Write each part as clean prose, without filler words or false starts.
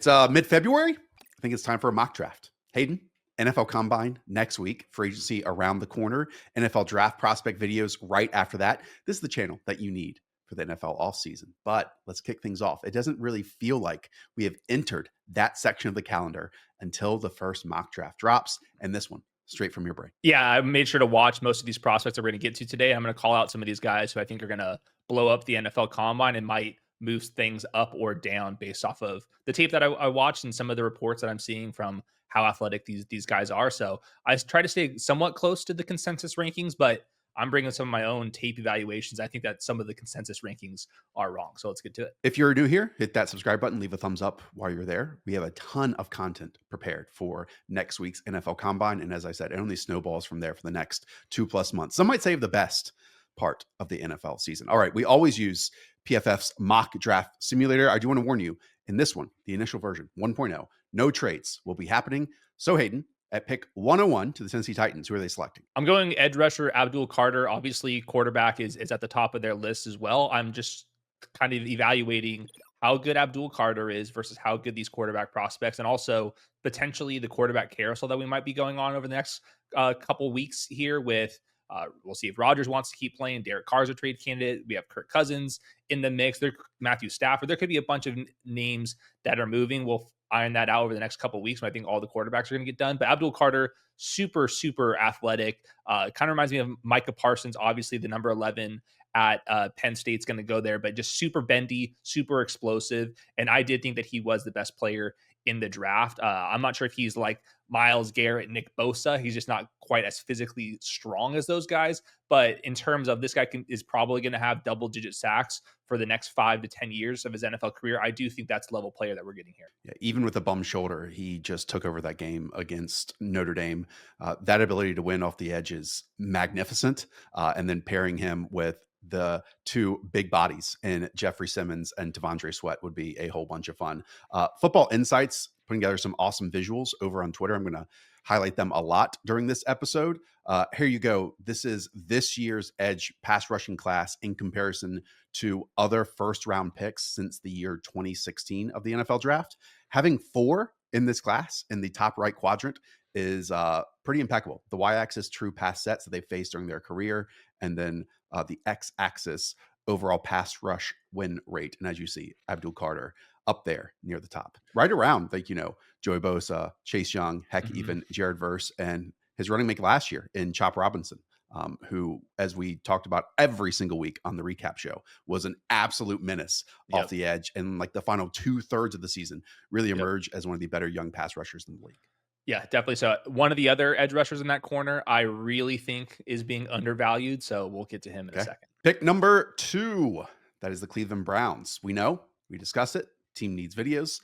It's mid-February. I think it's time for a mock draft. Hayden, NFL Combine next week, free agency around the corner, NFL draft prospect videos right after that. This is the channel that you need for the NFL offseason. But let's kick things off. It doesn't really feel like we have entered that section of the calendar until the first mock draft drops, and this one straight from your brain. Yeah, I made sure to watch most of these prospects that we're going to get to today. I'm going to call out some of these guys who I think are going to blow up the NFL Combine and might move things up or down based off of the tape that I watched and some of the reports that I'm seeing from how athletic these guys are. So I try to stay somewhat close to the consensus rankings, but I'm bringing some of my own tape evaluations. I think that some of the consensus rankings are wrong. So let's get to it. If you're new here, hit that subscribe button, leave a thumbs up while you're there. We have a ton of content prepared for next week's NFL Combine. And as I said, it only snowballs from there for the next 2+ months. Some might say the best part of the NFL season. All right, we always use PFF's mock draft simulator. I do want to warn you, in this one, the initial version 1.0, no trades will be happening. So Hayden, at pick 101 to the Tennessee Titans, who are they selecting? I'm going edge rusher Abdul Carter. Obviously, quarterback is at the top of their list as well. I'm just kind of evaluating how good Abdul Carter is versus how good these quarterback prospects, and also potentially the quarterback carousel that we might be going on over the next couple weeks here with we'll see if Rodgers wants to keep playing. Derek Carr's a trade candidate. We have Kirk Cousins in the mix. There, Matthew Stafford. There could be a bunch of names that are moving. We'll iron that out over the next couple of weeks. I think all the quarterbacks are going to get done. But Abdul Carter, super athletic. Kind of reminds me of Micah Parsons. Obviously, the number 11 at Penn State's going to go there, but just super bendy, super explosive. And I did think that he was the best player in the draft. I'm not sure if he's like Myles Garrett, Nick Bosa. He's just not quite as physically strong as those guys. But in terms of this guy is probably going to have double-digit sacks for the next 5 to 10 years of his NFL career. I do think that's the level player that we're getting here. Yeah, even with a bum shoulder, he just took over that game against Notre Dame. That ability to win off the edge is magnificent. And then pairing him with the two big bodies in Jeffrey Simmons and T'Vondre Sweat would be a whole bunch of fun. Football Insights putting together some awesome visuals over on Twitter. I'm going to highlight them a lot during this episode. Here you go. This is this year's edge pass rushing class in comparison to other first round picks since the year 2016 of the NFL draft. Having 4 in this class in the top right quadrant is pretty impeccable. The y-axis true pass sets that they faced during their career, and then the x-axis overall pass rush win rate. And as you see, Abdul Carter up there near the top, right around like, Joey Bosa, Chase Young, heck, even Jared Verse, and his running mate last year in Chop Robinson, who, as we talked about every single week on the recap show, was an absolute menace off the edge. And like the final 2/3 of the season really emerged as one of the better young pass rushers in the league. Yeah, definitely. So one of the other edge rushers in that corner, I really think is being undervalued. So we'll get to him in a second. Pick number 2. That is the Cleveland Browns. We discussed it. Team needs videos.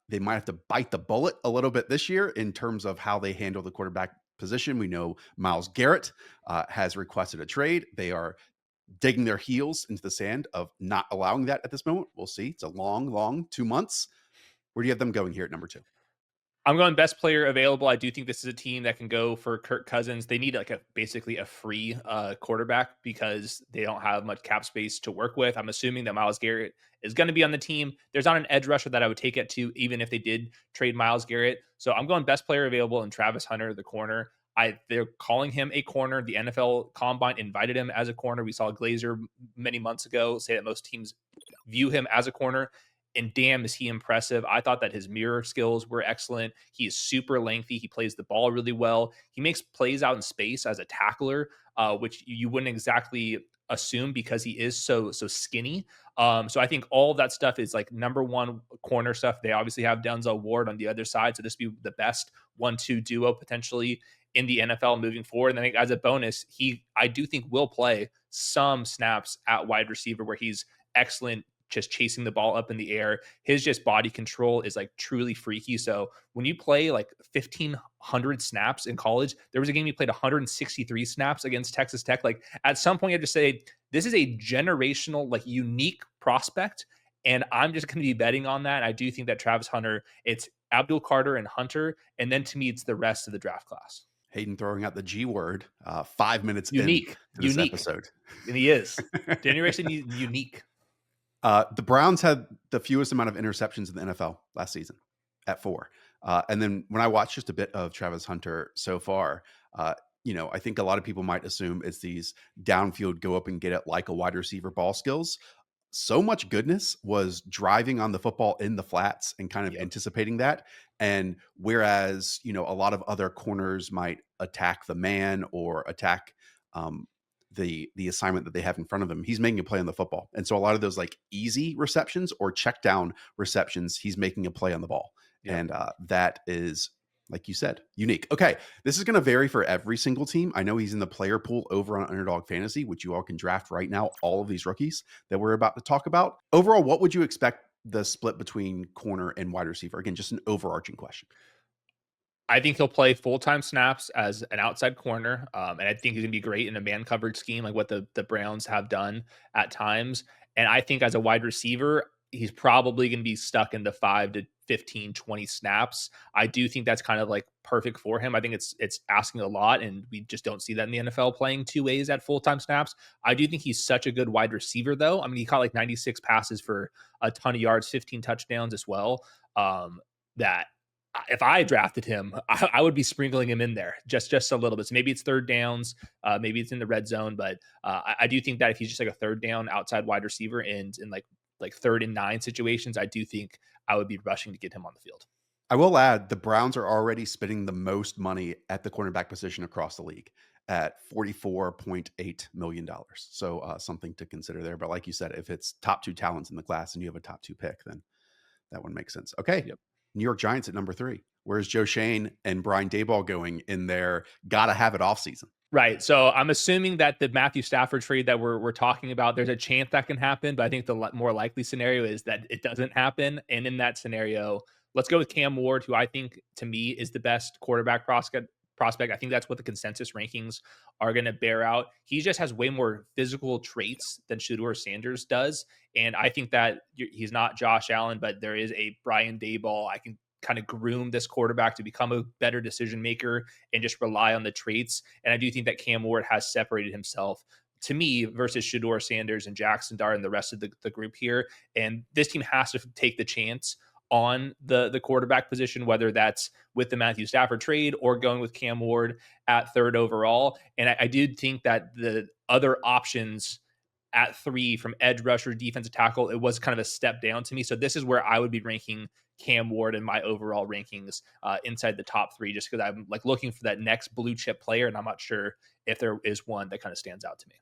They might have to bite the bullet a little bit this year in terms of how they handle the quarterback position. We know Myles Garrett has requested a trade. They are digging their heels into the sand of not allowing that at this moment. We'll see. It's a long 2 months. Where do you have them going here at number 2? I'm going best player available. I do think this is a team that can go for Kirk Cousins. They need basically a free quarterback because they don't have much cap space to work with. I'm assuming that Myles Garrett is going to be on the team. There's not an edge rusher that I would take it to, even if they did trade Myles Garrett. So I'm going best player available and Travis Hunter, the corner. They're calling him a corner. The NFL Combine invited him as a corner. We saw Glazer many months ago say that most teams view him as a corner. And damn, is he impressive. I thought that his mirror skills were excellent. He is super lengthy. He plays the ball really well. He makes plays out in space as a tackler, which you wouldn't exactly assume because he is so skinny. So I think all of that stuff is like number one corner stuff. They obviously have Denzel Ward on the other side. So this would be the best 1-2 duo potentially in the NFL moving forward. And I think as a bonus, I do think will play some snaps at wide receiver where he's excellent, just chasing the ball up in the air. His just body control is like truly freaky. So when you play like 1,500 snaps in college, there was a game he played 163 snaps against Texas Tech. Like at some point you have to say, this is a generational, like unique prospect. And I'm just going to be betting on that. I do think that Travis Hunter, it's Abdul Carter and Hunter. And then to me, it's the rest of the draft class. Hayden throwing out the G word 5 minutes unique into this episode. And he is. Generation unique. The Browns had the fewest amount of interceptions in the NFL last season at 4. And then when I watched just a bit of Travis Hunter so far, I think a lot of people might assume it's these downfield go up and get it like a wide receiver ball skills. So much goodness was driving on the football in the flats and kind of Yep. anticipating that. And whereas, a lot of other corners might attack the man or attack um, the assignment that they have in front of him, he's making a play on the football. And so a lot of those like easy receptions or check down receptions, he's making a play on the ball. Yep. And that is, like you said, unique. Okay, this is going to vary for every single team. I know he's in the player pool over on Underdog Fantasy, which you all can draft right now, all of these rookies that we're about to talk about. Overall, what would you expect the split between corner and wide receiver? Again, just an overarching question. I think he'll play full-time snaps as an outside corner, and I think he's gonna be great in a man coverage scheme like what the Browns have done at times. And I think as a wide receiver, he's probably gonna be stuck in the 5 to 15, 20 snaps. I do think that's kind of like perfect for him. I think it's asking a lot, and we just don't see that in the NFL playing two ways at full-time snaps. I do think he's such a good wide receiver, though. I mean, he caught like 96 passes for a ton of yards, 15 touchdowns as well. That if I drafted him, I would be sprinkling him in there just a little bit. So maybe it's third downs, maybe it's in the red zone, but I do think that if he's just like a third down outside wide receiver and in like 3rd and 9 situations, I do think I would be rushing to get him on the field. I will add the Browns are already spending the most money at the cornerback position across the league at $44.8 million. So something to consider there. But like you said, if it's top 2 talents in the class and you have a top 2 pick, then that one makes sense. Okay. Yep. New York Giants at number 3. Where's Joe Shane and Brian Daboll going in their gotta have it off season? Right. So I'm assuming that the Matthew Stafford trade that we're talking about, there's a chance that can happen, but I think the more likely scenario is that it doesn't happen. And in that scenario, let's go with Cam Ward, who I think to me is the best quarterback prospect. I think that's what the consensus rankings are going to bear out. He just has way more physical traits than Shedeur Sanders does. And I think that he's not Josh Allen, but there is a Brian Daboll. I can kind of groom this quarterback to become a better decision maker and just rely on the traits. And I do think that Cam Ward has separated himself to me versus Shedeur Sanders and Jackson Dart and the rest of the group here. And this team has to take the chance on the quarterback position, whether that's with the Matthew Stafford trade or going with Cam Ward at 3rd overall. And I do think that the other options at 3 from edge rusher, defensive tackle, it was kind of a step down to me. So this is where I would be ranking Cam Ward in my overall rankings inside the top 3, just because I'm like looking for that next blue chip player, and I'm not sure if there is one that kind of stands out to me.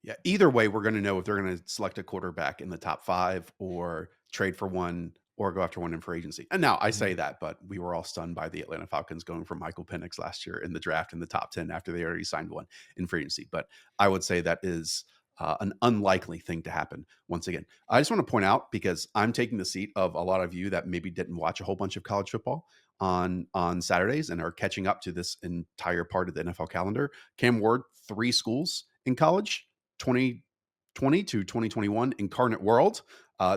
Yeah. Either way, we're going to know if they're going to select a quarterback in the top 5 or trade for one or go after one in free agency. And now I say that, but we were all stunned by the Atlanta Falcons going for Michael Penix last year in the draft in the top 10 after they already signed one in free agency. But I would say that is an unlikely thing to happen once again. I just want to point out, because I'm taking the seat of a lot of you that maybe didn't watch a whole bunch of college football on Saturdays and are catching up to this entire part of the NFL calendar. Cam Ward, 3 schools in college, 2020 to 2021 Incarnate World,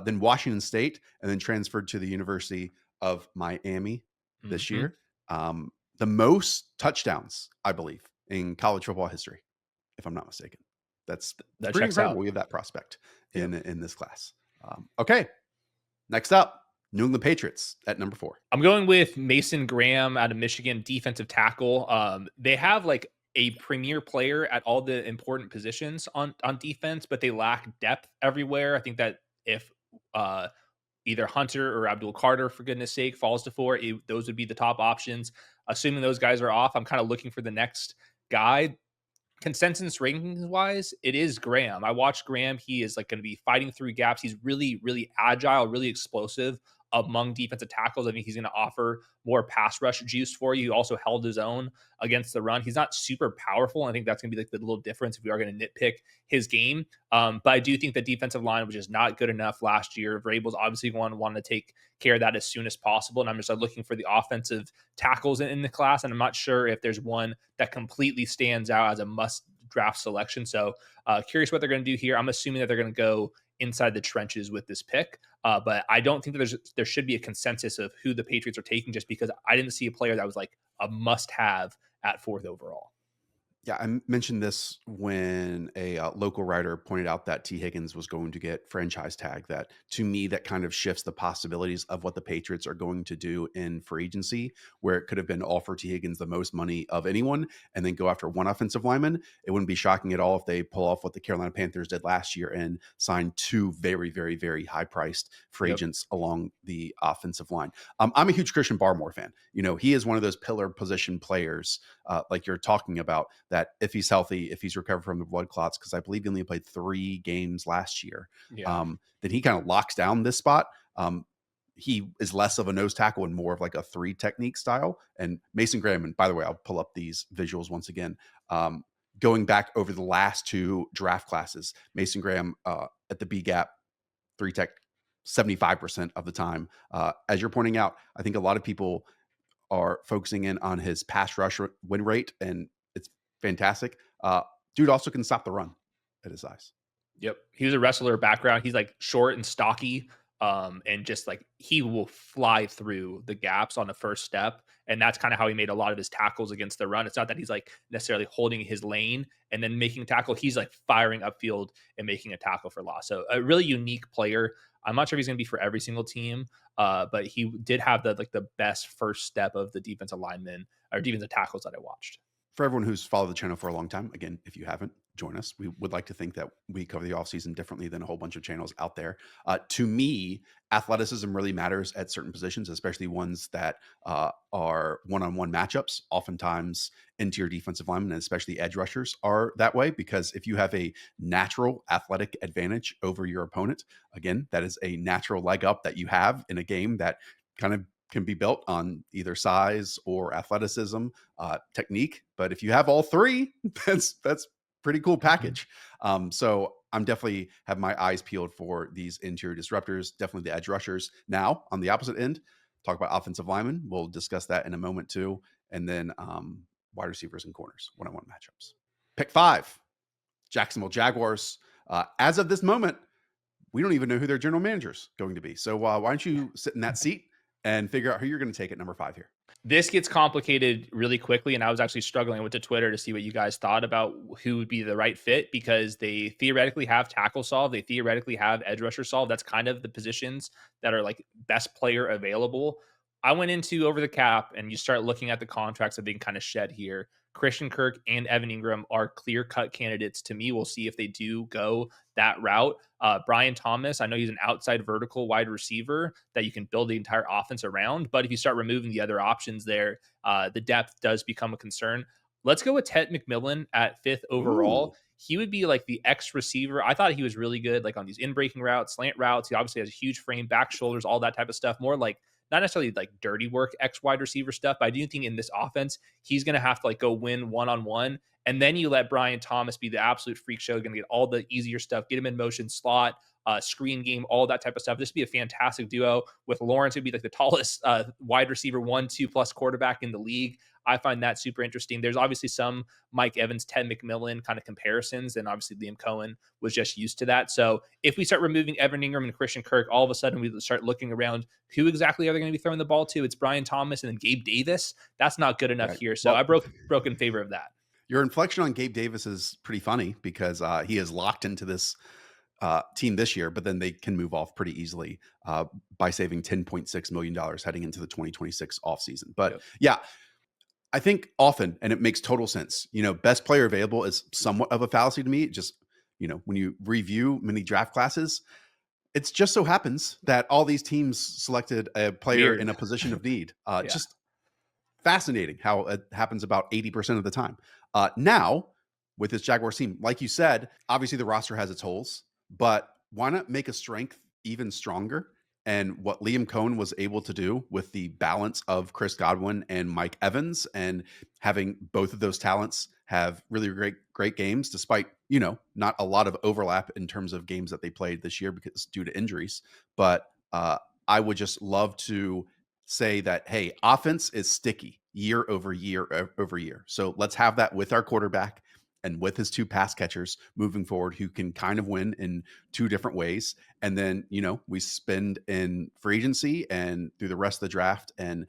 then Washington State, and then transferred to the University of Miami this year. The most touchdowns, I believe, in college football history, if I'm not mistaken. That's That pretty checks incredible. out. We have that prospect Yep. in this class. Okay, next up, New England Patriots at number 4. I'm going with Mason Graham out of Michigan, defensive tackle. They have like a premier player at all the important positions on defense, but they lack depth everywhere. I think that if either Hunter or Abdul Carter, for goodness sake, falls to 4, those would be the top options. Assuming those guys are off, I'm kind of looking for the next guy. Consensus rankings wise, it is Graham. I watched Graham. He is like going to be fighting through gaps. He's really, really agile, really explosive among defensive tackles. I think he's going to offer more pass rush juice for you. He also held his own against the run. He's not super powerful. I think that's going to be like the little difference if we are going to nitpick his game. But I do think the defensive line was just not good enough last year. Vrabel's obviously going to want to take care of that as soon as possible. And I'm just looking for the offensive tackles in the class. And I'm not sure if there's one that completely stands out as a must draft selection. So curious what they're going to do here. I'm assuming that they're going to go inside the trenches with this pick. But I don't think that there should be a consensus of who the Patriots are taking, just because I didn't see a player that was like a must have at 4th overall. Yeah, I mentioned this when a local writer pointed out that T. Higgins was going to get franchise tag. That to me, that kind of shifts the possibilities of what the Patriots are going to do in free agency, where it could have been offer T. Higgins the most money of anyone and then go after one offensive lineman. It wouldn't be shocking at all if they pull off what the Carolina Panthers did last year and sign two very, very, very high priced free Yep. agents along the offensive line. I'm a huge Christian Barmore fan. He is one of those pillar position players like you're talking about, that if he's healthy, if he's recovered from the blood clots, because I believe he only played 3 games last year, Yeah. then he kind of locks down this spot. He is less of a nose tackle and more of like a three technique style. And Mason Graham, and by the way, I'll pull up these visuals once again. Going back over the last two draft classes, Mason Graham at the B gap, three tech, 75% of the time. As you're pointing out, I think a lot of people are focusing in on his pass rush win rate, and it's fantastic. Dude also can stop the run at his size. Yep. He was a wrestler background. He's like short and stocky. And just like he will fly through the gaps on the first step. And that's kind of how he made a lot of his tackles against the run. It's not that he's like necessarily holding his lane and then making a tackle. He's like firing upfield and making a tackle for loss. So a really unique player. I'm not sure if he's going to be for every single team, but he did have the best first step of the defensive linemen or defensive tackles that I watched. For everyone who's followed the channel for a long time, again, if you haven't, join us. We would like to think that we cover the offseason differently than a whole bunch of channels out there. To me, athleticism really matters at certain positions, especially ones that are one-on-one matchups. Oftentimes, interior defensive linemen, and especially edge rushers, are that way, because if you have a natural athletic advantage over your opponent, again, that is a natural leg up that you have in a game that kind of can be built on either size or athleticism, technique. But if you have all three, that's pretty cool package. So I'm definitely have my eyes peeled for these interior disruptors, definitely the edge rushers. Now on the opposite end, talk about offensive linemen. We'll discuss that in a moment too. And then wide receivers and corners, one-on-one matchups. Pick 5, Jacksonville Jaguars. As of this moment, we don't even know who their general manager is going to be. So why don't you sit in that seat and figure out who you're going to take at number 5 here? This gets complicated really quickly, and I was actually struggling. I went to Twitter to see what you guys thought about who would be the right fit, because they theoretically have tackle solve. They theoretically have edge rusher solve. That's kind of the positions that are like best player available. I went into over the cap, and you start looking at the contracts that they can kind of shed here. Christian Kirk and Evan Ingram are clear cut candidates to me. We'll see if they do go that route. Brian Thomas, I know he's an outside vertical wide receiver that you can build the entire offense around. But if you start removing the other options there, the depth does become a concern. Let's go with Ted McMillan at 5th overall. Ooh. He would be like the X receiver. I thought he was really good, like on these in breaking routes, slant routes. He obviously has a huge frame, back shoulders, all that type of stuff. More like not necessarily like dirty work X wide receiver stuff, but I do think in this offense, he's going to have to like go win one-on-one. And then you let Brian Thomas be the absolute freak show, going to get all the easier stuff, get him in motion, slot, screen game, all that type of stuff. This would be a fantastic duo with Lawrence. Would be like the tallest wide receiver 1-2 plus quarterback in the league. I find that super interesting. There's obviously some Mike Evans, Ted McMillan kind of comparisons, and obviously Liam Cohen was just used to that. So if we start removing Evan Ingram and Christian Kirk, all of a sudden we start looking around who exactly are they going to be throwing the ball to? It's Brian Thomas and then Gabe Davis. That's not good enough Right. here. So Well, I broke in favor of that. your inflection on Gabe Davis is pretty funny, because he is locked into this team this year, but then they can move off pretty easily by saving $10.6 million heading into the 2026 offseason. But Yep. yeah, I think often, and it makes total sense, best player available is somewhat of a fallacy to me. Just, when you review many draft classes, it just so happens that all these teams selected a player Weird. in a position of need. Yeah. Just fascinating how it happens about 80% of the time. Now, with this Jaguars team, like you said, obviously the roster has its holes, but why not make a strength even stronger? And what Liam Cohen was able to do with the balance of Chris Godwin and Mike Evans, and having both of those talents have really great games, despite, not a lot of overlap in terms of games that they played this year because due to injuries. But I would just love to say that, hey, offense is sticky year over year over year. So let's have that with our quarterback and with his 2 pass catchers moving forward, who can kind of win in 2 different ways. And then, we spend in free agency and through the rest of the draft and,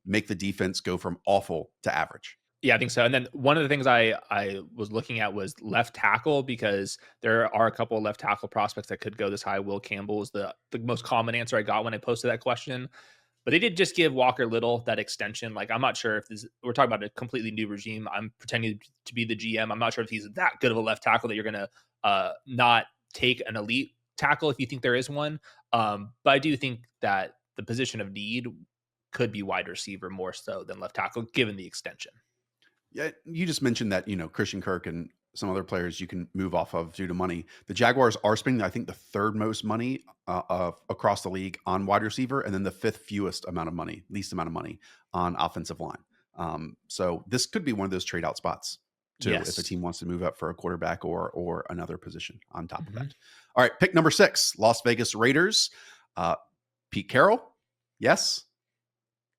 make the defense go from awful to average. Yeah, I think so. And then one of the things I was looking at was left tackle, because there are a couple of left tackle prospects that could go this high. Will Campbell is the most common answer I got when I posted that question. But they did just give Walker Little that extension. Like, I'm not sure if this, we're talking about a completely new regime. I'm pretending to be the GM. I'm not sure if he's that good of a left tackle that you're going to not take an elite tackle if you think there is one. But I do think that the position of need could be wide receiver more so than left tackle, given the extension. Yeah, you just mentioned that, Christian Kirk and some other players you can move off of due to money. The Jaguars are spending, I think, the third most money across the league on wide receiver, and then the fifth fewest amount of money, least amount of money on offensive line. So this could be one of those trade out spots too, if a Yes. team wants to move up for a quarterback or another position on top of Mhm. that. All right, pick number 6, Las Vegas Raiders. Uh, Pete Carroll, yes.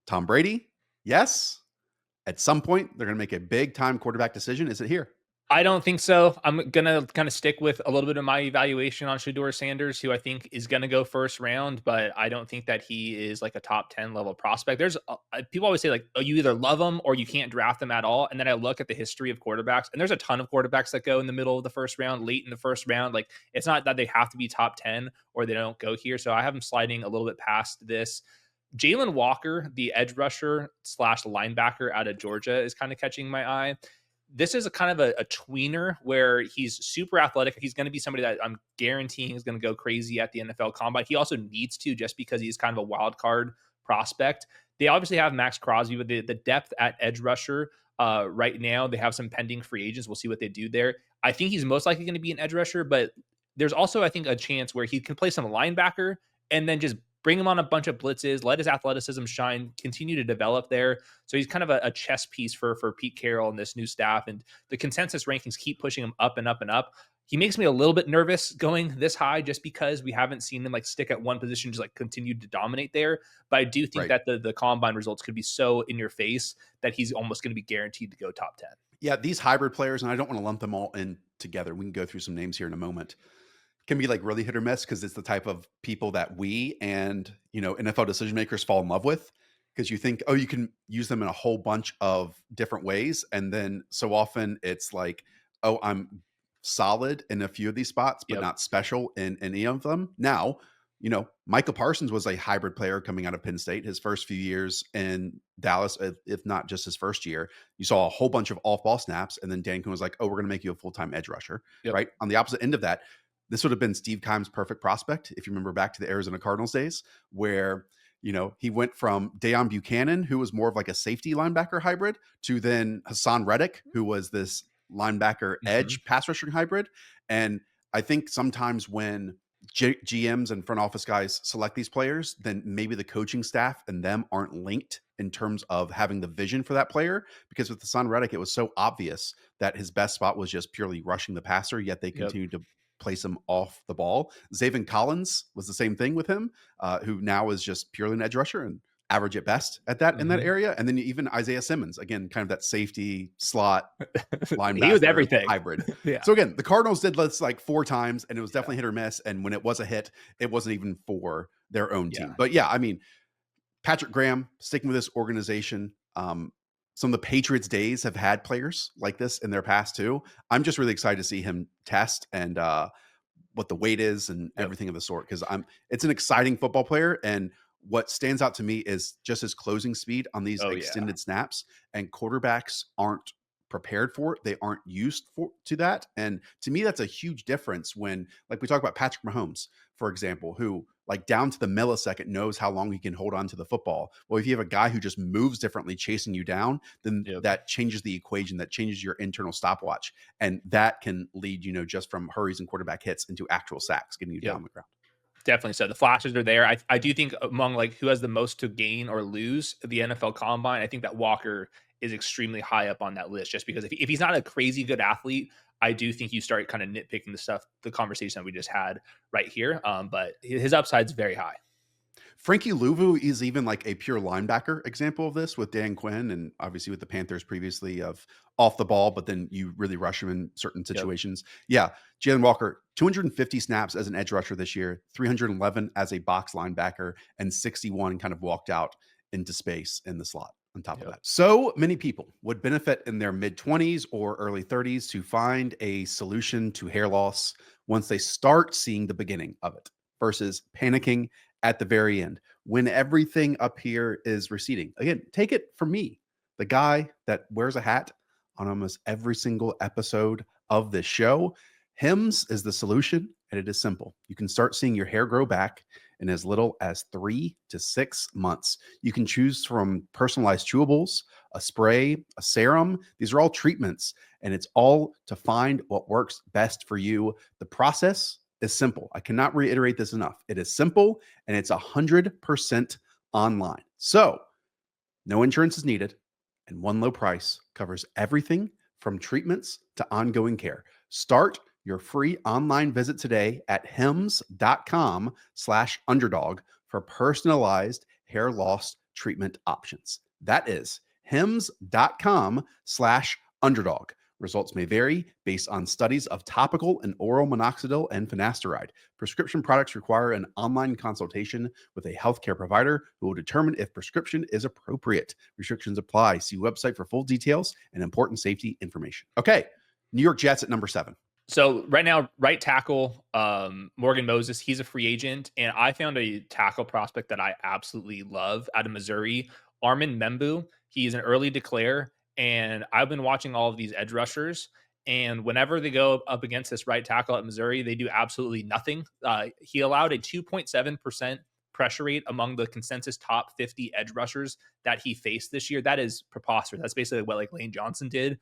Tom Brady, yes. At some point, they're going to make a big time quarterback decision. Is it here? I don't think so. I'm gonna kind of stick with a little bit of my evaluation on Shador Sanders, who I think is gonna go first round, but I don't think that he is like a top 10 level prospect. There's people always say like, oh, you either love them or you can't draft them at all. And then I look at the history of quarterbacks, and there's a ton of quarterbacks that go in the middle of the first round, late in the first round. Like, it's not that they have to be top 10 or they don't go here. So I have them sliding a little bit past this. Jalen Walker, the edge rusher slash linebacker out of Georgia, is kind of catching my eye. This is a kind of a tweener where he's super athletic. He's going to be somebody that I'm guaranteeing is going to go crazy at the NFL Combine. He also needs to, just because he's kind of a wild card prospect. They obviously have Max Crosby, but the depth at edge rusher right now, they have some pending free agents. We'll see what they do there. I think he's most likely going to be an edge rusher, but there's also, I think, a chance where he can play some linebacker and then just bring him on a bunch of blitzes, let his athleticism shine, continue to develop there. So he's kind of a chess piece for Pete Carroll and this new staff. And the consensus rankings keep pushing him up and up and up. He makes me a little bit nervous going this high, just because we haven't seen him like stick at one position, just like continue to dominate there. But I do think Right. that the combine results could be so in your face that he's almost going to be guaranteed to go top 10. Yeah, these hybrid players, and I don't want to lump them all in together. We can go through some names here in a moment. Can be like really hit or miss because it's the type of people that we and NFL decision makers fall in love with, because you think, oh, you can use them in a whole bunch of different ways, and then so often it's like, oh, I'm solid in a few of these spots but Yep. not special in any of them. Now, Michael Parsons was a hybrid player coming out of Penn State. His first few years in Dallas, if not just his first year, you saw a whole bunch of off-ball snaps, and then Dan Quinn was like, oh, we're going to make you a full-time edge rusher. Yep. Right on the opposite end of that, this would have been Steve Keim's perfect prospect. If you remember back to the Arizona Cardinals days, where, he went from Deion Buchanan, who was more of like a safety linebacker hybrid, to then Hassan Reddick, who was this linebacker Mhm. edge pass rushing hybrid. And I think sometimes when GMs and front office guys select these players, then maybe the coaching staff and them aren't linked in terms of having the vision for that player. Because with Hassan Reddick, it was so obvious that his best spot was just purely rushing the passer, yet they Yep. continued to place him off the ball. Zaven Collins was the same thing with him, who now is just purely an edge rusher and average at best at that in that Mhm. area. And then even Isaiah Simmons, again, kind of that safety slot He was linebacker everything. hybrid. Yeah. So again, the Cardinals did this like 4 times, and it was definitely hit or miss. And when it was a hit, it wasn't even for their own Yeah. team. But yeah, I mean, Patrick Graham sticking with this organization. Some of the Patriots days have had players like this in their past too. I'm just really excited to see him test and what the weight is and Yep. everything of the sort, because it's an exciting football player. And what stands out to me is just his closing speed on these Oh yeah. extended snaps, and quarterbacks aren't prepared for it. They aren't used to that. And to me, that's a huge difference when, like, we talk about Patrick Mahomes, for example, who like down to the millisecond knows how long he can hold on to the football. Well, if you have a guy who just moves differently chasing you down, then Yep. that changes the equation, that changes your internal stopwatch. And that can lead, just from hurries and quarterback hits into actual sacks, getting you Yep. down the ground. Definitely so. The flashes are there. I do think among like who has the most to gain or lose the NFL Combine, I think that Walker is extremely high up on that list. Just because if he's not a crazy good athlete, I do think you start kind of nitpicking the stuff, the conversation that we just had right here. But his upside's very high. Frankie Louvu is even like a pure linebacker example of this with Dan Quinn, and obviously with the Panthers previously of off the ball, but then you really rush him in certain Yep. situations. Yeah. Jalen Walker, 250 snaps as an edge rusher this year, 311 as a box linebacker, and 61 kind of walked out into space in the slot. on top of Yep. that. So many people would benefit in their mid 20s or early 30s to find a solution to hair loss once they start seeing the beginning of it versus panicking at the very end when everything up here is receding. Again, take it from me, the guy that wears a hat on almost every single episode of this show. Hims is the solution, and it is simple. You can start seeing your hair grow back in as little as 3 to 6 months. You can choose from personalized chewables, a spray, a serum. These are all treatments, and it's all to find what works best for you. The process is simple. I cannot reiterate this enough. It is simple, and it's 100% online. So, no insurance is needed, and one low price covers everything from treatments to ongoing care. Start your free online visit today at hims.com/underdog for personalized hair loss treatment options. That is hims.com/underdog. Results may vary based on studies of topical and oral minoxidil and finasteride. Prescription products require an online consultation with a healthcare provider who will determine if prescription is appropriate. Restrictions apply. See website for full details and important safety information. Okay, New York Jets at number 7. So right now, right tackle, Morgan Moses, he's a free agent, and I found a tackle prospect that I absolutely love out of Missouri, Armin Membu. He's an early declare, and I've been watching all of these edge rushers, and whenever they go up against this right tackle at Missouri, they do absolutely nothing. He allowed a 2.7% pressure rate among the consensus top 50 edge rushers that he faced this year. That is preposterous. That's basically what like Lane Johnson did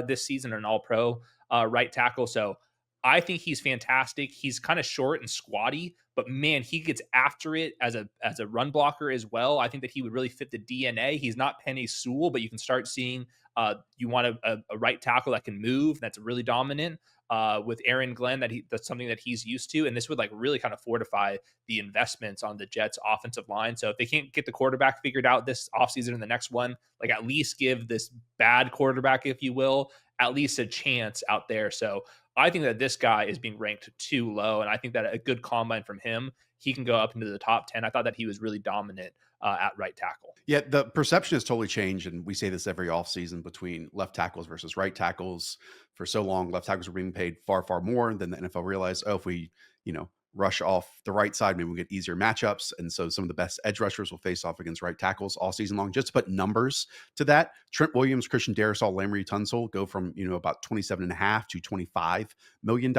this season, an all-pro right tackle. So I think he's fantastic. He's kind of short and squatty, but man, he gets after it as a run blocker as well. I think that he would really fit the DNA. He's not Penny Sewell, but you can start seeing you want a right tackle that can move, that's really dominant. With Aaron Glenn, that's something that he's used to, and this would like really kind of fortify the investments on the Jets offensive line. So if they can't get the quarterback figured out this offseason and the next one, like at least give this bad quarterback, if you will, at least a chance out there. So I think that this guy is being ranked too low, and I think that a good combine from him, he can go up into the top 10. I thought that he was really dominant at right tackle. Yeah, the perception has totally changed, and we say this every offseason between left tackles versus right tackles. For so long, left tackles were being paid far, far more. Than the NFL realized, oh, if we, rush off the right side, maybe we get easier matchups. And so some of the best edge rushers will face off against right tackles all season long. Just to put numbers to that, Trent Williams, Christian Darrisaw, Lamory Tunsil go from, about $27.5 to $25 million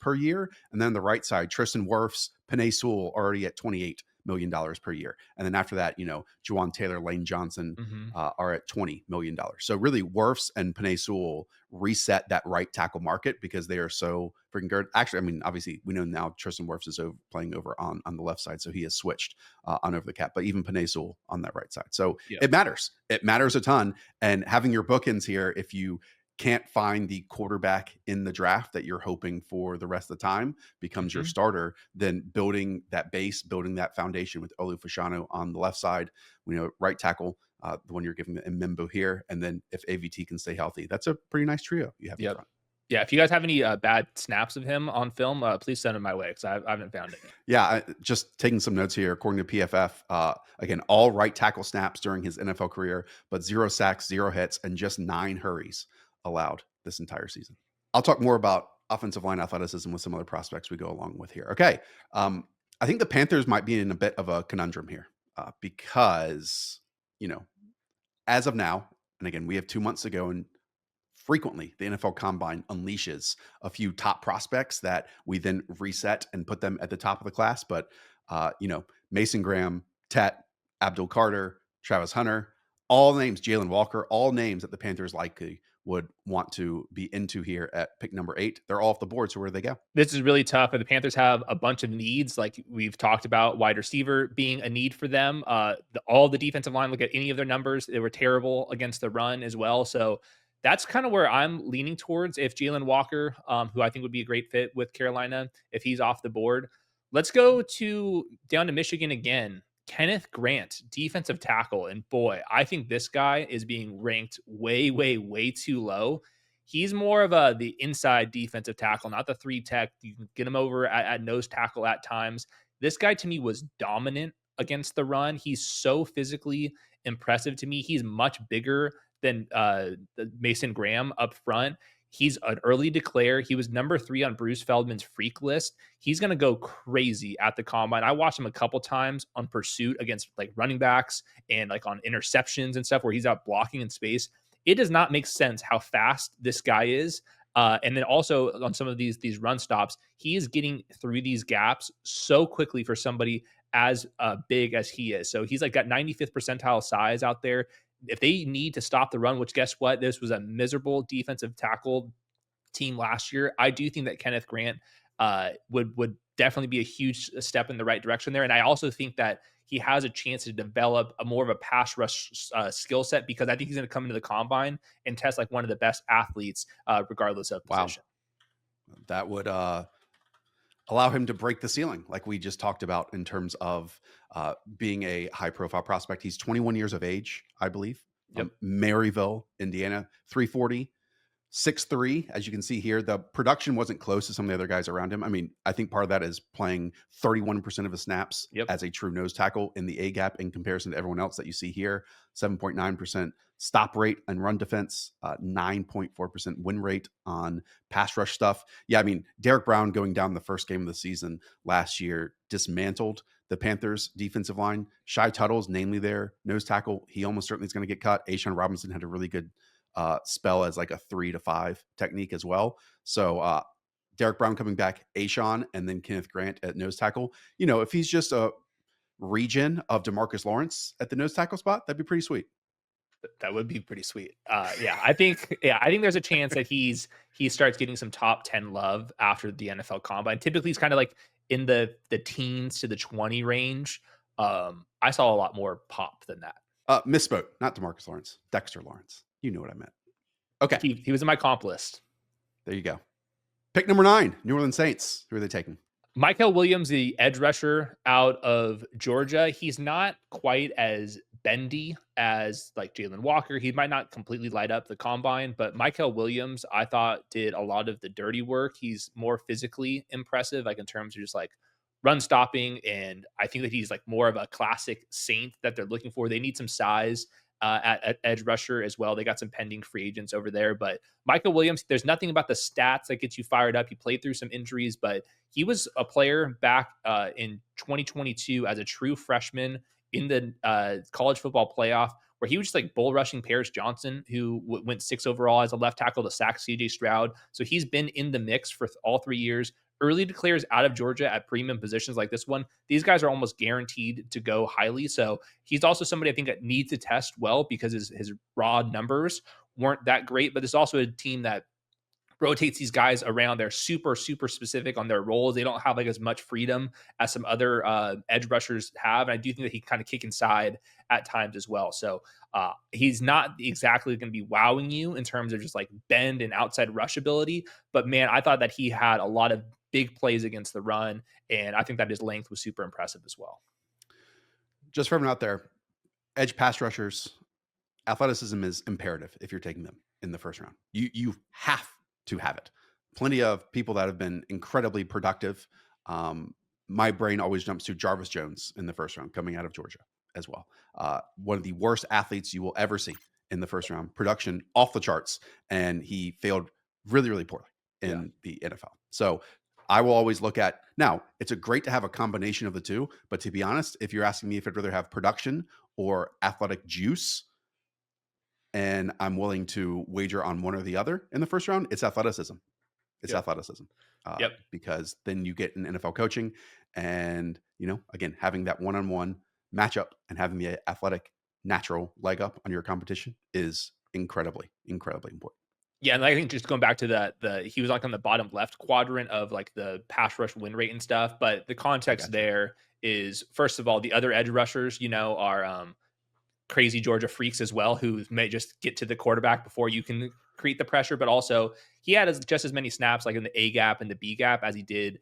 per year. And then on the right side, Tristan Wirfs, Penei Sewell already at $28 million per year. And then after that, Juwan Taylor, Lane Johnson are at $20 million. So really Wirfs and Penei Sewell reset that right tackle market because they are so freaking good. Actually, I mean, obviously we know now Tristan Wirfs is playing over on the left side. So he has switched on over the cap, but even Penei Sewell on that right side. So It matters. It matters a ton. And having your bookends here, if you can't find the quarterback in the draft that you're hoping for the rest of the time becomes your starter, then building that base, building that foundation with Olu Fashanu on the left side, right tackle, the one you're giving Mbembo here. And then if AVT can stay healthy, that's a pretty nice trio you have in front. Yeah, if you guys have any bad snaps of him on film, please send them my way because I haven't found it yet. Yeah, just taking some notes here. According to PFF, again, all right tackle snaps during his NFL career, but 0 sacks, 0 hits, and just 9 hurries allowed this entire season. I'll talk more about offensive line athleticism with some other prospects we go along with here. Okay. I think the Panthers might be in a bit of a conundrum here because, as of now, and again, we have 2 months to go, and frequently the NFL Combine unleashes a few top prospects that we then reset and put them at the top of the class. But, Mason Graham, Tet, Abdul Carter, Travis Hunter, all names, Jalen Walker, all names that the Panthers likely would want to be into here at pick number 8. They're all off the board. So where do they go? This is really tough. And the Panthers have a bunch of needs. Like we've talked about wide receiver being a need for them. All the defensive line, look at any of their numbers. They were terrible against the run as well. So that's kind of where I'm leaning towards. If Jalen Walker, who I think would be a great fit with Carolina, if he's off the board, let's go down to Michigan again. Kenneth Grant, defensive tackle. And boy, I think this guy is being ranked way, way, way too low. He's more of the inside defensive tackle, not the 3 tech. You can get him over at nose tackle at times. This guy to me was dominant against the run. He's so physically impressive to me. He's much bigger than Mason Graham up front. He's an early declare. He was number 3 on Bruce Feldman's freak list. He's going to go crazy at the combine. I watched him a couple times on pursuit against like running backs and like on interceptions and stuff where he's out blocking in space. It does not make sense how fast this guy is. And then also on some of these run stops, he is getting through these gaps so quickly for somebody as big as he is. So he's like got 95th percentile size out there. If they need to stop the run, which guess what? This was a miserable defensive tackle team last year. I do think that Kenneth Grant would definitely be a huge step in the right direction there. And I also think that he has a chance to develop a more of a pass rush skill set, because I think he's going to come into the combine and test like one of the best athletes, regardless of position. Wow. That would allow him to break the ceiling, like we just talked about, in terms of being a high profile prospect. He's 21 years of age, I believe. Yep. Maryville, Indiana, 340. 6'3", as you can see here. The production wasn't close to some of the other guys around him. I mean, I think part of that is playing 31% of his snaps as a true nose tackle in the A gap in comparison to everyone else that you see here. 7.9% stop rate and run defense, 9.4% win rate on pass rush stuff. Yeah, I mean, Derek Brown going down the first game of the season last year dismantled the Panthers defensive line. Shy Tuttle's namely their nose tackle. He almost certainly is going to get cut. A'Shawn Robinson had a really good spell as like a 3 to 5 technique as well. So Derek Brown coming back, A'Shawn, and then Kenneth Grant at nose tackle. You know, if he's just a regen of DeMarcus Lawrence at the nose tackle spot, that'd be pretty sweet. That would be pretty sweet. I think there's a chance that he starts getting some top 10 love after the NFL Combine. Typically, he's kind of like in the teens to the 20 range. I saw a lot more pop than that. Misspoke, not DeMarcus Lawrence, Dexter Lawrence. You know what I meant. Okay. He was in my comp list. There you go. Pick number 9, New Orleans Saints. Who are they taking? Michael Williams, the edge rusher out of Georgia. He's not quite as bendy as like Jalen Walker. He might not completely light up the combine, but Michael Williams, I thought, did a lot of the dirty work. He's more physically impressive, like in terms of just like run stopping. And I think that he's like more of a classic Saint that they're looking for. They need some size at edge rusher as well. They got some pending free agents over there, but Michael Williams, there's nothing about the stats that gets you fired up. He played through some injuries, but he was a player back in 2022 as a true freshman in the college football playoff, where he was just like bull rushing Paris Johnson, who went 6 overall as a left tackle to sack CJ Stroud. So he's been in the mix for all 3 years. Early declares out of Georgia at premium positions like this one. These guys are almost guaranteed to go highly. So he's also somebody I think that needs to test well, because his raw numbers weren't that great. But there's also a team that rotates these guys around. They're super, super specific on their roles. They don't have like as much freedom as some other edge rushers have. And I do think that he kind of kick inside at times as well. So he's not exactly going to be wowing you in terms of just like bend and outside rush ability. But man, I thought that he had a lot of big plays against the run. And I think that his length was super impressive as well. Just for everyone out there, edge pass rushers, athleticism is imperative if you're taking them in the first round. You have to have it. Plenty of people that have been incredibly productive. My brain always jumps to Jarvis Jones in the first round, coming out of Georgia as well. One of the worst athletes you will ever see in the first round. Production off the charts, and he failed really, really poorly in the NFL. So I will always look at, now it's a great to have a combination of the two, but to be honest, if you're asking me if I'd rather have production or athletic juice, and I'm willing to wager on one or the other in the first round, it's athleticism. It's athleticism. Because then you get an NFL coaching, and, you know, again, having that one-on-one matchup and having the athletic natural leg up on your competition is incredibly, incredibly important. Yeah, and I think just going back to he was like on the bottom left quadrant of like the pass rush win rate and stuff, but the context there is, first of all, the other edge rushers, you know, are crazy Georgia freaks as well, who may just get to the quarterback before you can create the pressure. But also he had just as many snaps like in the A gap and the B gap as he did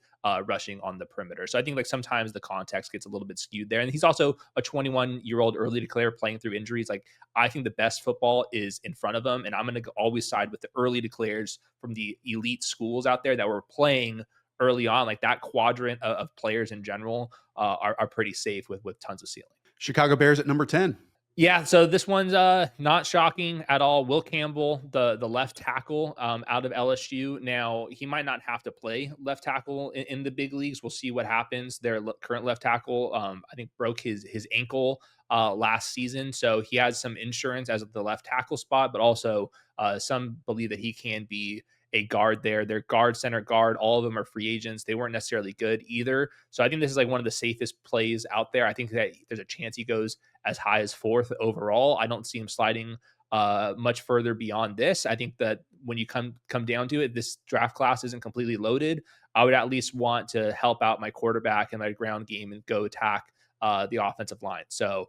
rushing on the perimeter. So I think like sometimes the context gets a little bit skewed there. And he's also a 21-year-old early declare playing through injuries. Like, I think the best football is in front of him, and I'm going to always side with the early declares from the elite schools out there that were playing early on, like that quadrant of players in general are pretty safe with tons of ceiling. Chicago Bears at number 10. Yeah, so this one's not shocking at all. Will Campbell, the left tackle out of LSU. Now he might not have to play left tackle in the big leagues. We'll see what happens. Their current left tackle, I think, broke his ankle last season, so he has some insurance as of the left tackle spot. But also, some believe that he can be a guard there. Their guard, center guard, all of them are free agents. They weren't necessarily good either. So I think this is like one of the safest plays out there. I think that there's a chance he goes as high as 4th overall. I don't see him sliding much further beyond this. I think that when you come down to it, this draft class isn't completely loaded. I would at least want to help out my quarterback and my ground game and go attack the offensive line. So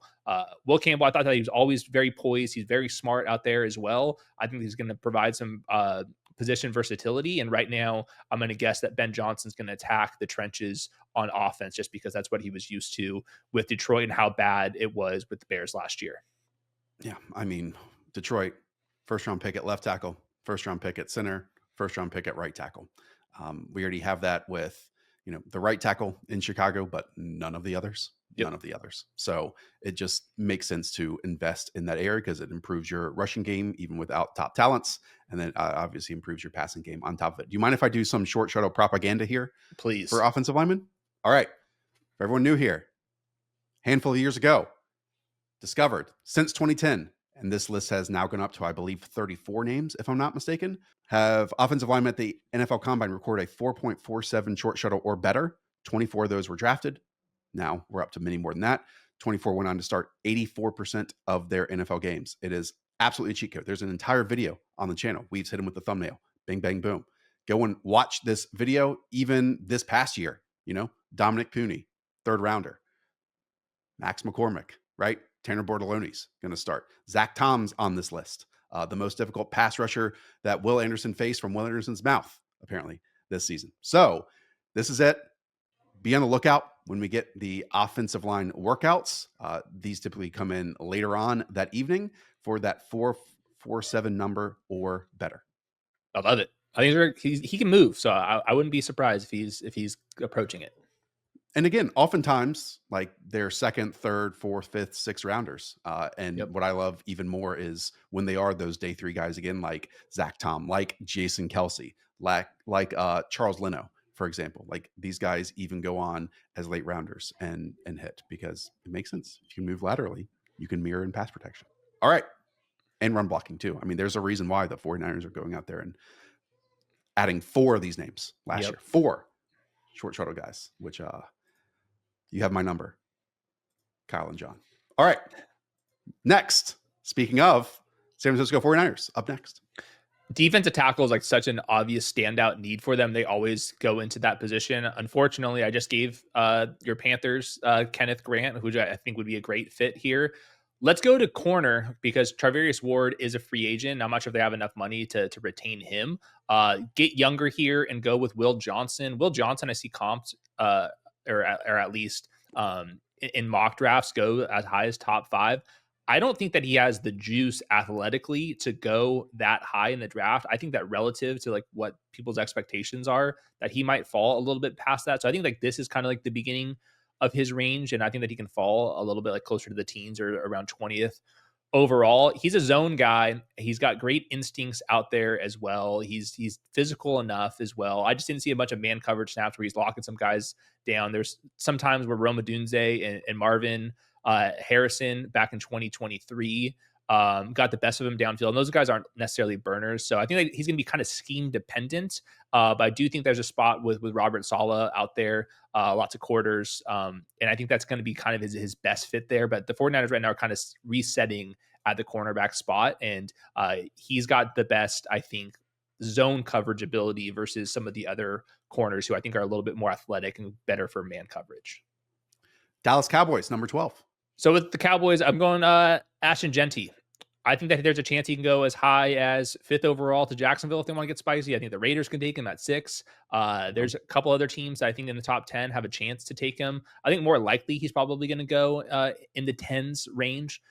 Will Campbell, I thought that he was always very poised. He's very smart out there as well. I think he's going to provide some position versatility. And right now, I'm going to guess that Ben Johnson's going to attack the trenches on offense just because that's what he was used to with Detroit and how bad it was with the Bears last year. Yeah, I mean, Detroit, first round pick at left tackle, first round pick at center, first round pick at right tackle. We already have that with, the right tackle in Chicago, but none of the others. None of the others. So it just makes sense to invest in that area because it improves your rushing game even without top talents. And then obviously improves your passing game on top of it. Do you mind if I do some short shuttle propaganda here? Please. For offensive linemen? All right. For everyone new here, handful of years ago, discovered since 2010, and this list has now gone up to, I believe, 34 names, if I'm not mistaken, have offensive linemen at the NFL Combine record a 4.47 short shuttle or better. 24 of those were drafted. Now we're up to many more than that. 24 went on to start 84% of their NFL games. It is absolutely a cheat code. There's an entire video on the channel. We've hit him with the thumbnail. Bing, bang, boom. Go and watch this video. Even this past year, Dominic Pooney, 3rd rounder. Max McCormick, right? Tanner Bortolone's going to start. Zach Tom's on this list. The most difficult pass rusher that Will Anderson faced from Will Anderson's mouth, apparently, this season. So this is it. Be on the lookout when we get the offensive line workouts. These typically come in later on that evening for that 4.47 number or better. I love it. I think he can move, so I wouldn't be surprised if he's approaching it. And again, oftentimes, like they're 2nd, 3rd, 4th, 5th, 6th rounders. What I love even more is when they are those day 3 guys again, like Zach Tom, like Jason Kelsey, like Charles Leno, for example. Like these guys even go on as late rounders and hit because it makes sense. If you can move laterally, you can mirror in pass protection. All right. And run blocking too. I mean, there's a reason why the 49ers are going out there and adding 4 of these names last year. 4 short shuttle guys, which you have my number, Kyle and John. All right. Next, speaking of San Francisco 49ers, up next. Defensive tackle is like such an obvious standout need for them. They always go into that position. Unfortunately, I just gave your Panthers Kenneth Grant, who I think would be a great fit here. Let's go to corner because Charvarius Ward is a free agent. I'm not sure if they have enough money to retain him. Get younger here and go with Will Johnson. Will Johnson, I see comped or at least in mock drafts go as high as top 5. I don't think that he has the juice athletically to go that high in the draft. I think that relative to like what people's expectations are, that he might fall a little bit past that. So I think like this is kind of like the beginning of his range. And I think that he can fall a little bit like closer to the teens or around 20th overall. He's a zone guy. He's got great instincts out there as well. He's physical enough as well. I just didn't see a bunch of man coverage snaps where he's locking some guys down. There's some times where Rome Odunze and Marvin Harrison back in 2023 got the best of him downfield. And those guys aren't necessarily burners. So I think that he's going to be kind of scheme dependent. But I do think there's a spot with Robert Saleh out there, lots of quarters. And I think that's going to be kind of his best fit there. But the 49ers right now are kind of resetting at the cornerback spot. And he's got the best, I think, zone coverage ability versus some of the other corners who I think are a little bit more athletic and better for man coverage. Dallas Cowboys, number 12. So with the Cowboys, I'm going Ashton Genty. I think that there's a chance he can go as high as 5th overall to Jacksonville if they want to get spicy. I think the Raiders can take him at 6. There's a couple other teams that I think in the top 10 have a chance to take him. I think more likely he's probably going to go in the 10s range.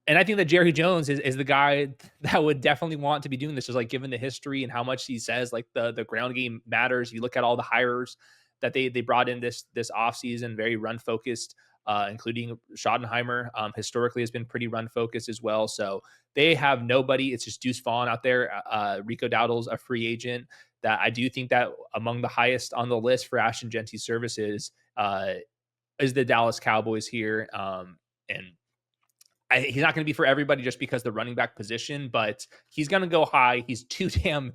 And I think that Jerry Jones is the guy that would definitely want to be doing this, just like given the history and how much he says like the ground game matters. You look at all the hires that they brought in this offseason, very run focused, including Schottenheimer. Historically has been pretty run focused as well. So they have nobody. It's just Deuce Vaughn out there. Rico Dowdle's a free agent that I do think that among the highest on the list for Ashton Genty's services is the Dallas Cowboys here. And he's not going to be for everybody just because the running back position, but he's going to go high. He's too damn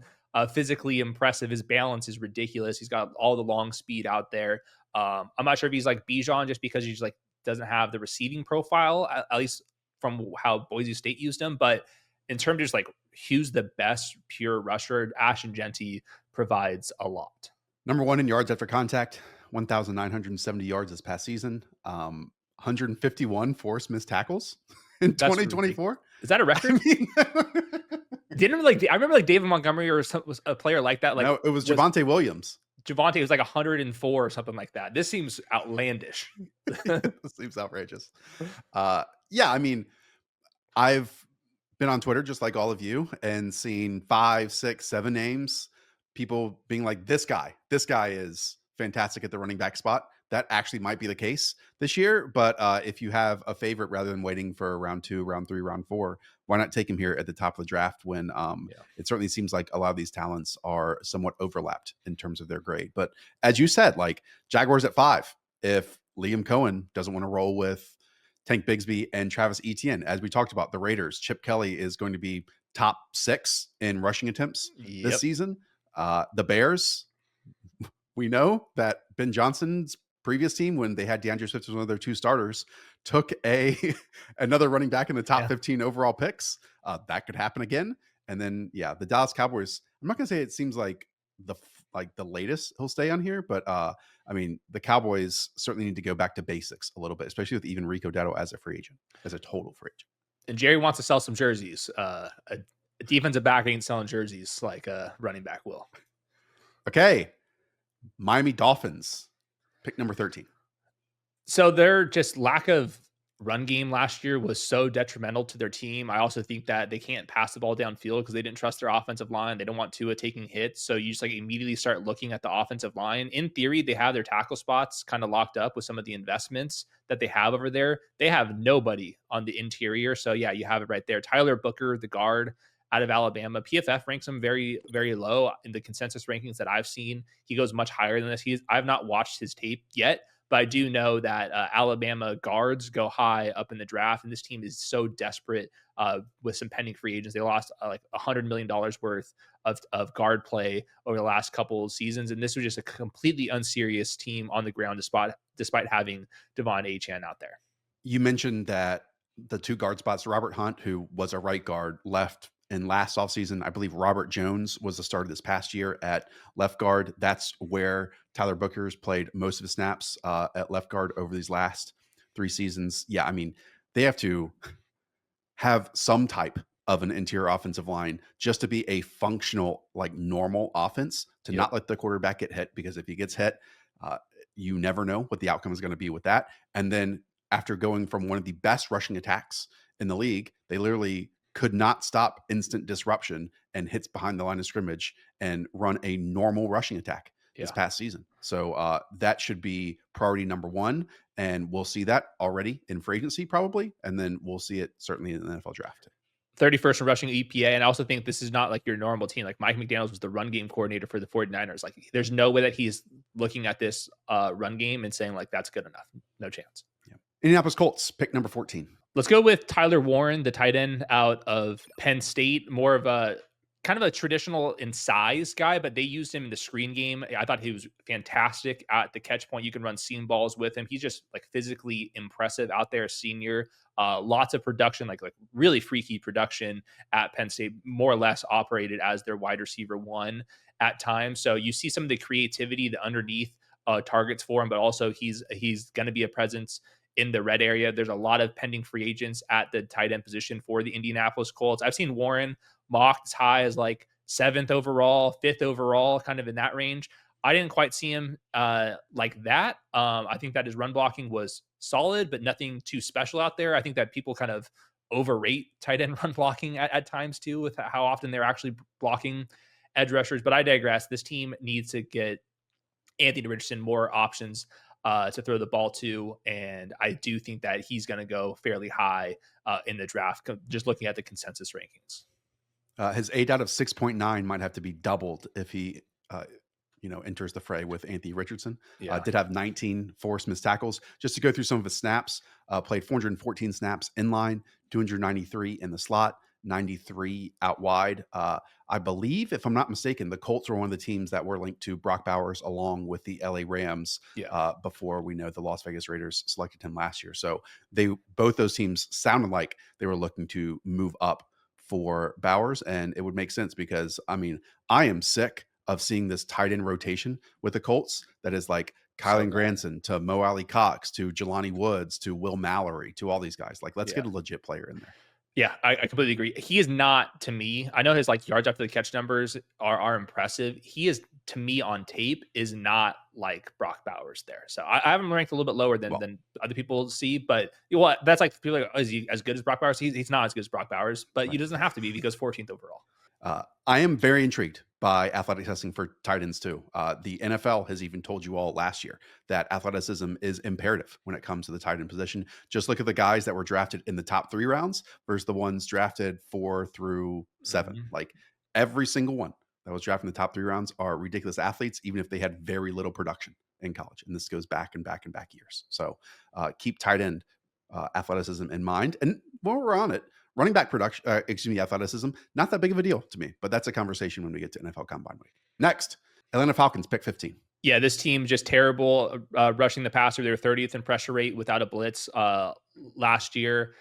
physically impressive. His balance is ridiculous. He's got all the long speed out there. I'm not sure if he's like Bijan just because he's like doesn't have the receiving profile, at least from how Boise State used him. But in terms of just like who's the best pure rusher, Ashton Genty provides a lot. Number one in yards after contact, 1,970 yards this past season. 151 forced missed tackles in 2024. Is that a record? I remember like David Montgomery or was a player like that. Like no, it was Javonte Williams. Javonte was like 104 or something like that. This seems outlandish. This seems outrageous. Yeah, I mean, I've been on Twitter just like all of you and seen 5, 6, 7 names. People being like, this guy is fantastic at the running back spot. That actually might be the case this year. But if you have a favorite, rather than waiting for round 2, round 3, round 4, why not take him here at the top of the draft when it certainly seems like a lot of these talents are somewhat overlapped in terms of their grade. But as you said, like Jaguars at 5, if Liam Cohen doesn't want to roll with Tank Bigsby and Travis Etienne, as we talked about, the Raiders, Chip Kelly is going to be top 6 in rushing attempts this season. The Bears, we know that Ben Johnson's previous team, when they had DeAndre Swift as one of their 2 starters, took another running back in the top 15 overall picks. That could happen again. And then, the Dallas Cowboys, I'm not going to say it seems like the latest he'll stay on here, but I mean, the Cowboys certainly need to go back to basics a little bit, especially with even Rico Dowdle as a free agent, as a total free agent. And Jerry wants to sell some jerseys. A defensive back ain't selling jerseys like a running back will. Okay. Miami Dolphins, pick number 13. So their just lack of run game last year was so detrimental to their team. I also think that they can't pass the ball downfield because they didn't trust their offensive line. They don't want Tua taking hits. So you just like immediately start looking at the offensive line. In theory, they have their tackle spots kind of locked up with some of the investments that they have over there. They have nobody on the interior. So yeah, you have it right there. Tyler Booker, the guard out of Alabama. PFF ranks him very, very low in the consensus rankings that I've seen. He goes much higher than this. I've not watched his tape yet, but I do know that Alabama guards go high up in the draft, and this team is so desperate with some pending free agents. They lost like $100 million worth of guard play over the last couple of seasons, and this was just a completely unserious team on the ground despite having Devon Achane out there. You mentioned that the 2 guard spots, Robert Hunt, who was a right guard, left in last offseason. I believe Robert Jones was the starter this past year at left guard. That's where Tyler Booker's played most of his snaps at left guard over these last 3 seasons. Yeah, I mean, they have to have some type of an interior offensive line just to be a functional, like normal offense, to not let the quarterback get hit, because if he gets hit, you never know what the outcome is going to be with that. And then after going from one of the best rushing attacks in the league, they literally could not stop instant disruption and hits behind the line of scrimmage and run a normal rushing attack this past season. So that should be priority number 1. And we'll see that already in free agency probably. And then we'll see it certainly in the NFL draft. 31st in rushing EPA. And I also think this is not like your normal team. Like Mike McDaniels was the run game coordinator for the 49ers. Like there's no way that he's looking at this run game and saying like, that's good enough. No chance. Yeah. Indianapolis Colts, pick number 14. Let's go with Tyler Warren, the tight end out of Penn State. More of a kind of a traditional in size guy, but they used him in the screen game. I thought he was fantastic at the catch point. You can run seam balls with him. He's just like physically impressive out there, senior. Lots of production, like really freaky production at Penn State, more or less operated as their wide receiver 1 at times. So you see some of the creativity, the underneath targets for him, but also he's going to be a presence in the red area. There's a lot of pending free agents at the tight end position for the Indianapolis Colts. I've seen Warren mocked as high as like 7th overall, 5th overall, kind of in that range. I didn't quite see him like that. I think that his run blocking was solid, but nothing too special out there. I think that people kind of overrate tight end run blocking at times too, with how often they're actually blocking edge rushers. But I digress. This team needs to get Anthony Richardson more options to throw the ball to, and I do think that he's going to go fairly high in the draft. Just looking at the consensus rankings, His 8 out of 6.9 might have to be doubled if he, enters the fray with Anthony Richardson. yeah, Did have 19 forced missed tackles. Just to go through some of his snaps, played 414 snaps in line, 293 in the slot, 93 out wide. I believe, if I'm not mistaken, the Colts were one of the teams that were linked to Brock Bowers along with the LA Rams before we know the Las Vegas Raiders selected him last year. So both those teams sounded like they were looking to move up for Bowers, and it would make sense because, I mean, I am sick of seeing this tight end rotation with the Colts that is like Kylan Granson to Mo Alley Cox to Jelani Woods to Will Mallory to all these guys. Like, let's get a legit player in there. Yeah, I completely agree. He is not, to me, I know his like yards after the catch numbers are impressive. He is, to me, on tape, is not like Brock Bowers there. So I have him ranked a little bit lower than other people see. But that's like people are like, is he as good as Brock Bowers? He's not as good as Brock Bowers, but he doesn't have to be because 14th overall. I am very intrigued by athletic testing for tight ends too. The NFL has even told you all last year that athleticism is imperative when it comes to the tight end position. Just look at the guys that were drafted in the top 3 rounds versus the ones drafted 4 through 7. Mm-hmm. Like every single one that was drafted in the top 3 rounds are ridiculous athletes, even if they had very little production in college. And this goes back and back and back years. So keep tight end athleticism in mind. And while we're on it, running back production, athleticism, not that big of a deal to me, but that's a conversation when we get to NFL Combine Week. Next, Atlanta Falcons, pick 15. Yeah, this team just terrible rushing the passer. They were 30th in pressure rate without a blitz last year.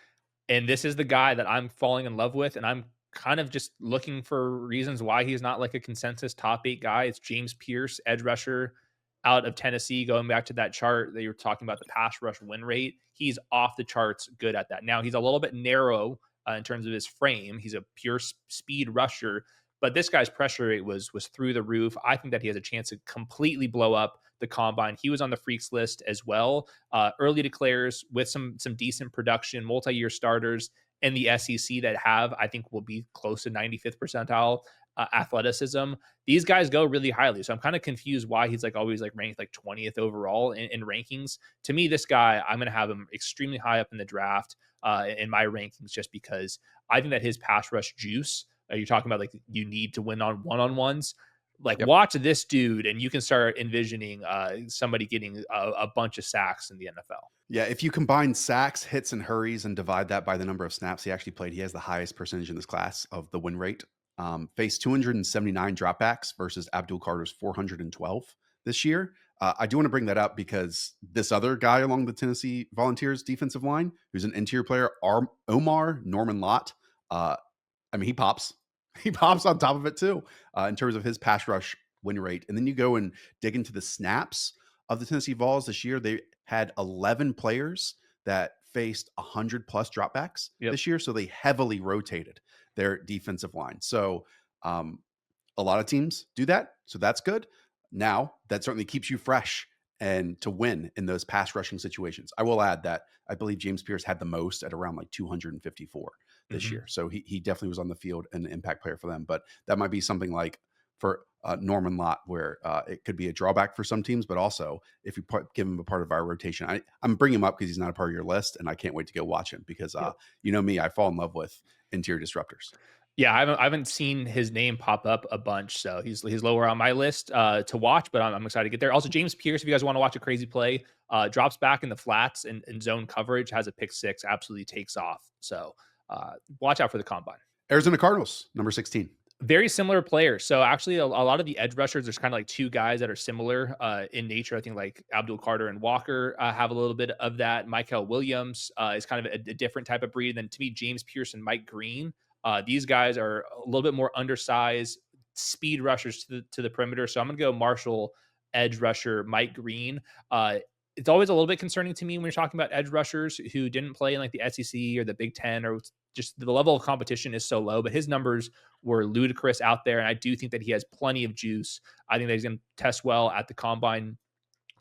And this is the guy that I'm falling in love with, and I'm kind of just looking for reasons why he's not like a consensus top 8 guy. It's James Pierce, edge rusher out of Tennessee. Going back to that chart that you were talking about, the pass rush win rate, he's off the charts good at that. Now, he's a little bit narrow in terms of his frame. He's a pure speed rusher, but this guy's pressure rate was through the roof. I think that he has a chance to completely blow up the combine. He was on the freaks list as well. Early declares with some decent production, multi-year starters in the SEC that I think will be close to 95th percentile athleticism. These guys go really highly. So I'm kind of confused why he's like always like ranked like 20th overall in rankings. To me, this guy, I'm going to have him extremely high up in the draft in my rankings, just because I think that his pass rush juice, you're talking about like you need to win on one-on-ones. Like watch this dude and you can start envisioning somebody getting a bunch of sacks in the NFL. Yeah, if you combine sacks, hits, and hurries and divide that by the number of snaps he actually played, he has the highest percentage in this class of the win rate. Faced 279 dropbacks versus Abdul Carter's 412 this year. I do want to bring that up because this other guy along the Tennessee Volunteers defensive line, who's an interior player, Omar Norman Lott, he pops. He pops on top of it too, in terms of his pass rush win rate. And then you go and dig into the snaps of the Tennessee Vols this year. They had 11 players that faced 100 plus dropbacks this year. So they heavily rotated their defensive line. So a lot of teams do that. So that's good. Now that certainly keeps you fresh and to win in those pass rushing situations. I will add that I believe James Pierce had the most at around like 254 this year. So he definitely was on the field and an impact player for them. But that might be something like for Norman Lott, where it could be a drawback for some teams, but also if you give him a part of our rotation, I'm bringing him up because he's not a part of your list, and I can't wait to go watch him because you know me, I fall in love with interior disruptors. Yeah, I haven't seen his name pop up a bunch, so he's lower on my list to watch, but I'm excited to get there. Also, James Pierce, if you guys want to watch a crazy play, drops back in the flats and zone coverage, has a pick 6, absolutely takes off. So watch out for the combine. Arizona Cardinals, number 16. Very similar players. So actually, a lot of the edge rushers, there's kind of like 2 guys that are similar in nature. I think like Abdul Carter and Walker have a little bit of that. Michael Williams is kind of a different type of breed. Then to me, James Pierce and Mike Green, these guys are a little bit more undersized speed rushers to the perimeter. So I'm going to go Marshall edge rusher Mike Green. It's always a little bit concerning to me when you're talking about edge rushers who didn't play in like the SEC or the Big Ten, or just the level of competition is so low, but his numbers were ludicrous out there. And I do think that he has plenty of juice. I think that he's going to test well at the combine.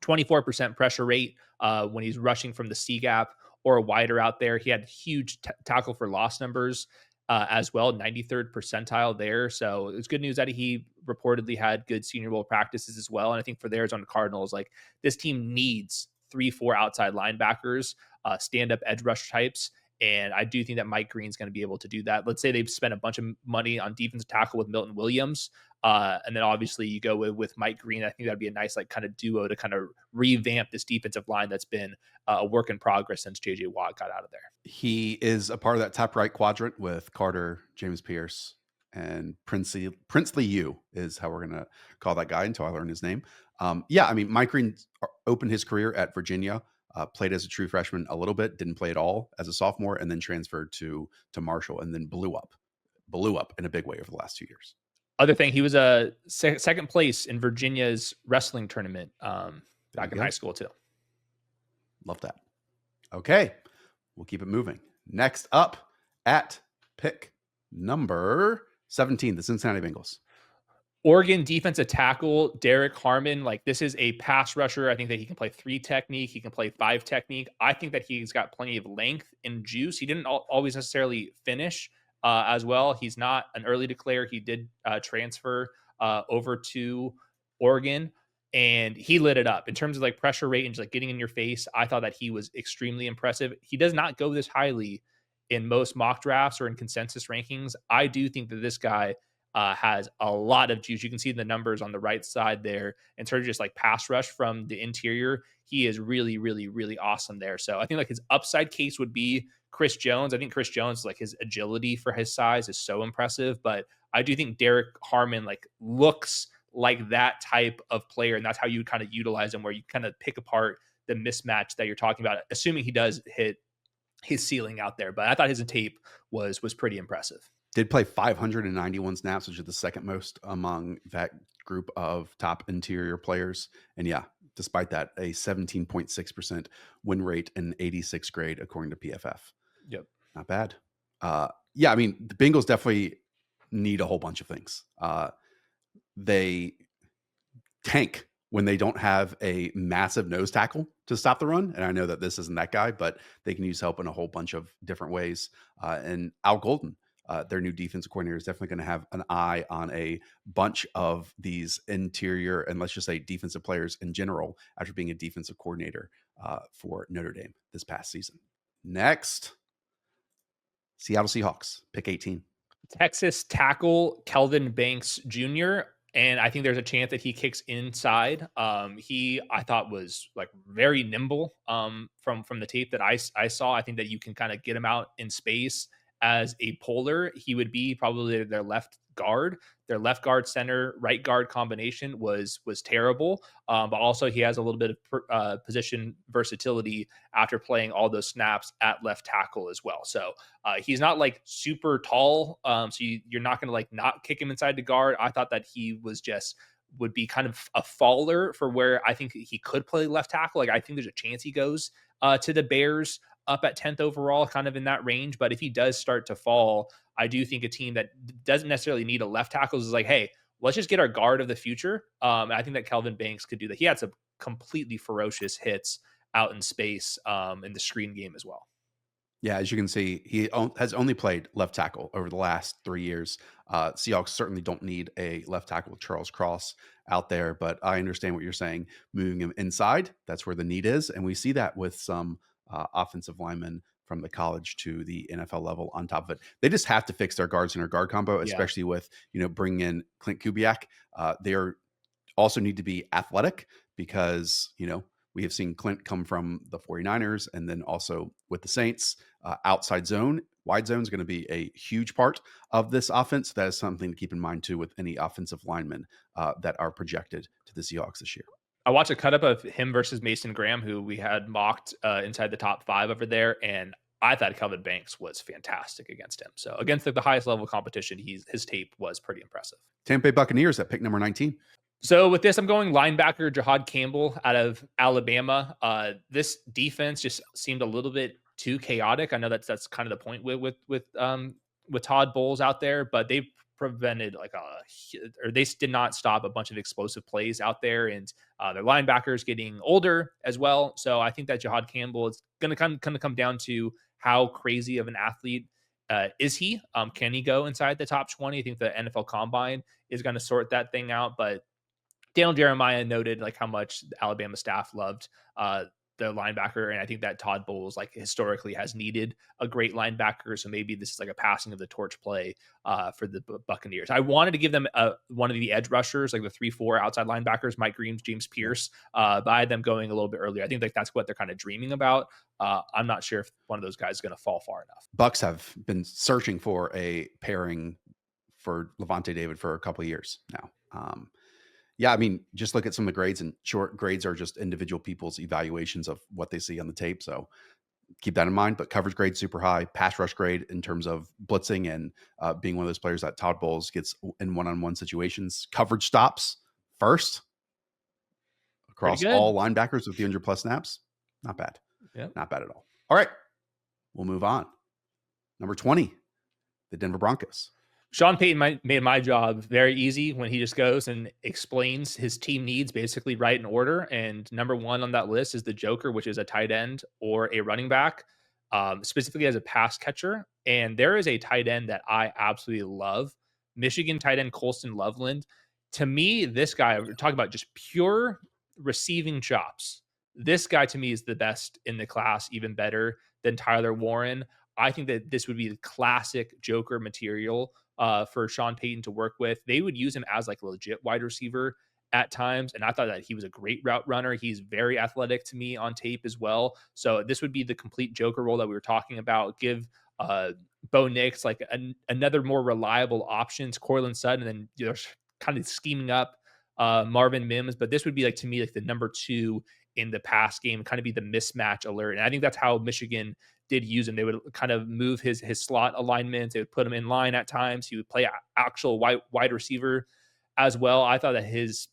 24% pressure rate when he's rushing from the C gap or a wider out there. He had huge tackle for loss numbers as well, 93rd percentile there. So it's good news that he reportedly had good Senior Bowl practices as well. And I think for the Arizona Cardinals, like this team needs 3-4 outside linebackers, stand up edge rush types. And I do think that Mike Green's going to be able to do that. Let's say they've spent a bunch of money on defensive tackle with Milton Williams. And then obviously you go with Mike Green. I think that'd be a nice like kind of duo to kind of revamp this defensive line that's been a work in progress since JJ Watt got out of there. He is a part of that top right quadrant with Carter, James Pierce, and Princely U is how we're going to call that guy until I learn his name. Yeah, I mean, Mike Green opened his career at Virginia, played as a true freshman a little bit, didn't play at all as a sophomore, and then transferred to Marshall, and then blew up in a big way over the last 2 years. Other thing, he was a second place in Virginia's wrestling tournament back in high school too. Love that. Okay, we'll keep it moving. Next up at pick number 17, the Cincinnati Bengals. Oregon defensive tackle Derek Harmon. Like this is a pass rusher. I think that he can play 3 technique. He can play 5 technique. I think that he's got plenty of length and juice. He didn't always necessarily finish as well. He's not an early declare. He did transfer over to Oregon, and he lit it up in terms of like pressure rate and just like getting in your face. I thought that he was extremely impressive. He does not go this highly in most mock drafts or in consensus rankings. I do think that this guy has a lot of juice. You can see the numbers on the right side there in terms of just like pass rush from the interior. He is really, really, really awesome there. So I think like his upside case would be Chris Jones. I think Chris Jones, like his agility for his size is so impressive, but I do think Derek Harmon like looks like that type of player. And that's how you kind of utilize him, where you kind of pick apart the mismatch that you're talking about, assuming he does hit his ceiling out there. But I thought his tape was pretty impressive. Did play 591 snaps, which is the second most among that group of top interior players. And yeah, despite that, a 17.6% win rate and 86th grade, according to PFF. Yep. Not bad. Yeah, I mean, the Bengals definitely need a whole bunch of things. They tank when they don't have a massive nose tackle to stop the run. And I know that this isn't that guy, but they can use help in a whole bunch of different ways. And Al Golden, their new defensive coordinator, is definitely going to have an eye on a bunch of these interior and let's just say defensive players in general after being a defensive coordinator for Notre Dame this past season. Next, Seattle Seahawks, pick 18. Texas tackle Kelvin Banks Jr., and I think there's a chance that he kicks inside. He, I thought, was like very nimble from the tape that I saw. I think that you can kind of get him out in space as a puller. He would be probably their left guard. Their left guard center, right guard combination was terrible. But also he has a little bit of position versatility after playing all those snaps at left tackle as well. So he's not like super tall. So you're not going to like not kick him inside the guard. I thought that he would be kind of a faller for where I think he could play left tackle. Like I think there's a chance he goes to the Bears up at 10th overall, kind of in that range. But if he does start to fall, I do think a team that doesn't necessarily need a left tackle is like, hey, let's just get our guard of the future. I think that Kelvin Banks could do that. He had some completely ferocious hits out in space in the screen game as well. Yeah, as you can see, he has only played left tackle over the last 3 years. Seahawks certainly don't need a left tackle with Charles Cross out there, but I understand what you're saying. Moving him inside, that's where the need is. And we see that with some offensive linemen from the college to the NFL level on top of it. They just have to fix their guards and their guard combo, especially with, bringing in Clint Kubiak. They also need to be athletic because, we have seen Clint come from the 49ers and then also with the Saints. Outside zone, wide zone is going to be a huge part of this offense. That is something to keep in mind too with any offensive linemen that are projected to the Seahawks this year. I watched a cut up of him versus Mason Graham, who we had mocked inside the top 5 over there. And I thought Kelvin Banks was fantastic against him. So against the highest level of competition, his tape was pretty impressive. Tampa Bay Buccaneers at pick number 19. So with this, I'm going linebacker Jahad Campbell out of Alabama. This defense just seemed a little bit too chaotic. I know that's kind of the point with Todd Bowles out there, but they prevented or they did not stop a bunch of explosive plays out there, and their linebackers getting older as well. So I think that Jihad Campbell is going to come down to how crazy of an athlete is he? Can he go inside the top 20? I think the NFL Combine is going to sort that thing out, but Daniel Jeremiah noted like how much the Alabama staff loved the linebacker, and I think that Todd Bowles like historically has needed a great linebacker, so maybe this is like a passing of the torch play for the Buccaneers. I wanted to give them one of the edge rushers, like the 3-4 outside linebackers, Mike Green, James Pierce, but I had them going a little bit earlier. I think like that's what they're kind of dreaming about. I'm not sure if one of those guys is going to fall far enough. Bucks have been searching for a pairing for Levante David for a couple of years now. Yeah, I mean, just look at some of the grades, and short grades are just individual people's evaluations of what they see on the tape. So keep that in mind. But coverage grade super high, pass rush grade in terms of blitzing and being one of those players that Todd Bowles gets in one-on-one situations. Coverage stops first across all linebackers with 300 plus snaps. Not bad. Yeah, not bad at all. All right, we'll move on. Number 20, the Denver Broncos. Sean Payton made my job very easy when he just goes and explains his team needs basically right in order. And number one on that list is the Joker, which is a tight end or a running back, specifically as a pass catcher. And there is a tight end that I absolutely love, Michigan tight end Colston Loveland. To me, this guy, we're talking about just pure receiving chops. This guy to me is the best in the class, even better than Tyler Warren. I think that this would be the classic Joker material for Sean Payton to work with. They would use him as like a legit wide receiver at times, and I thought that he was a great route runner. He's very athletic to me on tape as well. So this would be the complete Joker role that we were talking about. Give Bo Nix like another more reliable options, Cortland Sutton, and then kind of scheming up Marvin Mims. But this would be like to me like the number two in the pass game, kind of be the mismatch alert. And I think that's how Michigan did use him. They would kind of move his slot alignment. They would put him in line at times. He would play actual wide receiver as well. I thought that his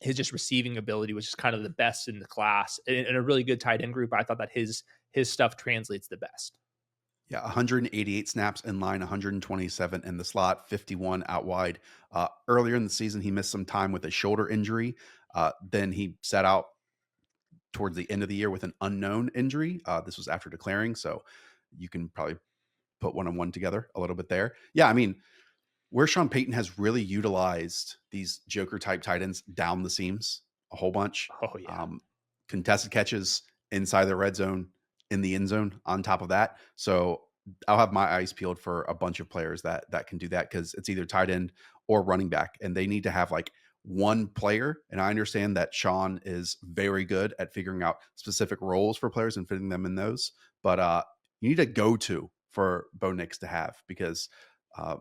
just receiving ability was just kind of the best in the class. In a really good tight end group, I thought that his stuff translates the best. Yeah, 188 snaps in line, 127 in the slot, 51 out wide. Earlier in the season, he missed some time with a shoulder injury. Then he sat out towards the end of the year with an unknown injury. This was after declaring, so you can probably put one-on-one together a little bit there. Yeah, I mean, where Sean Payton has really utilized these Joker type tight ends down the seams a whole bunch. Oh yeah. Contested catches inside the red zone, in the end zone on top of that. So I'll have my eyes peeled for a bunch of players that can do that, because it's either tight end or running back, and they need to have like one player. And I understand that Sean is very good at figuring out specific roles for players and fitting them in those. But you need a go-to for Bo Nix to have, because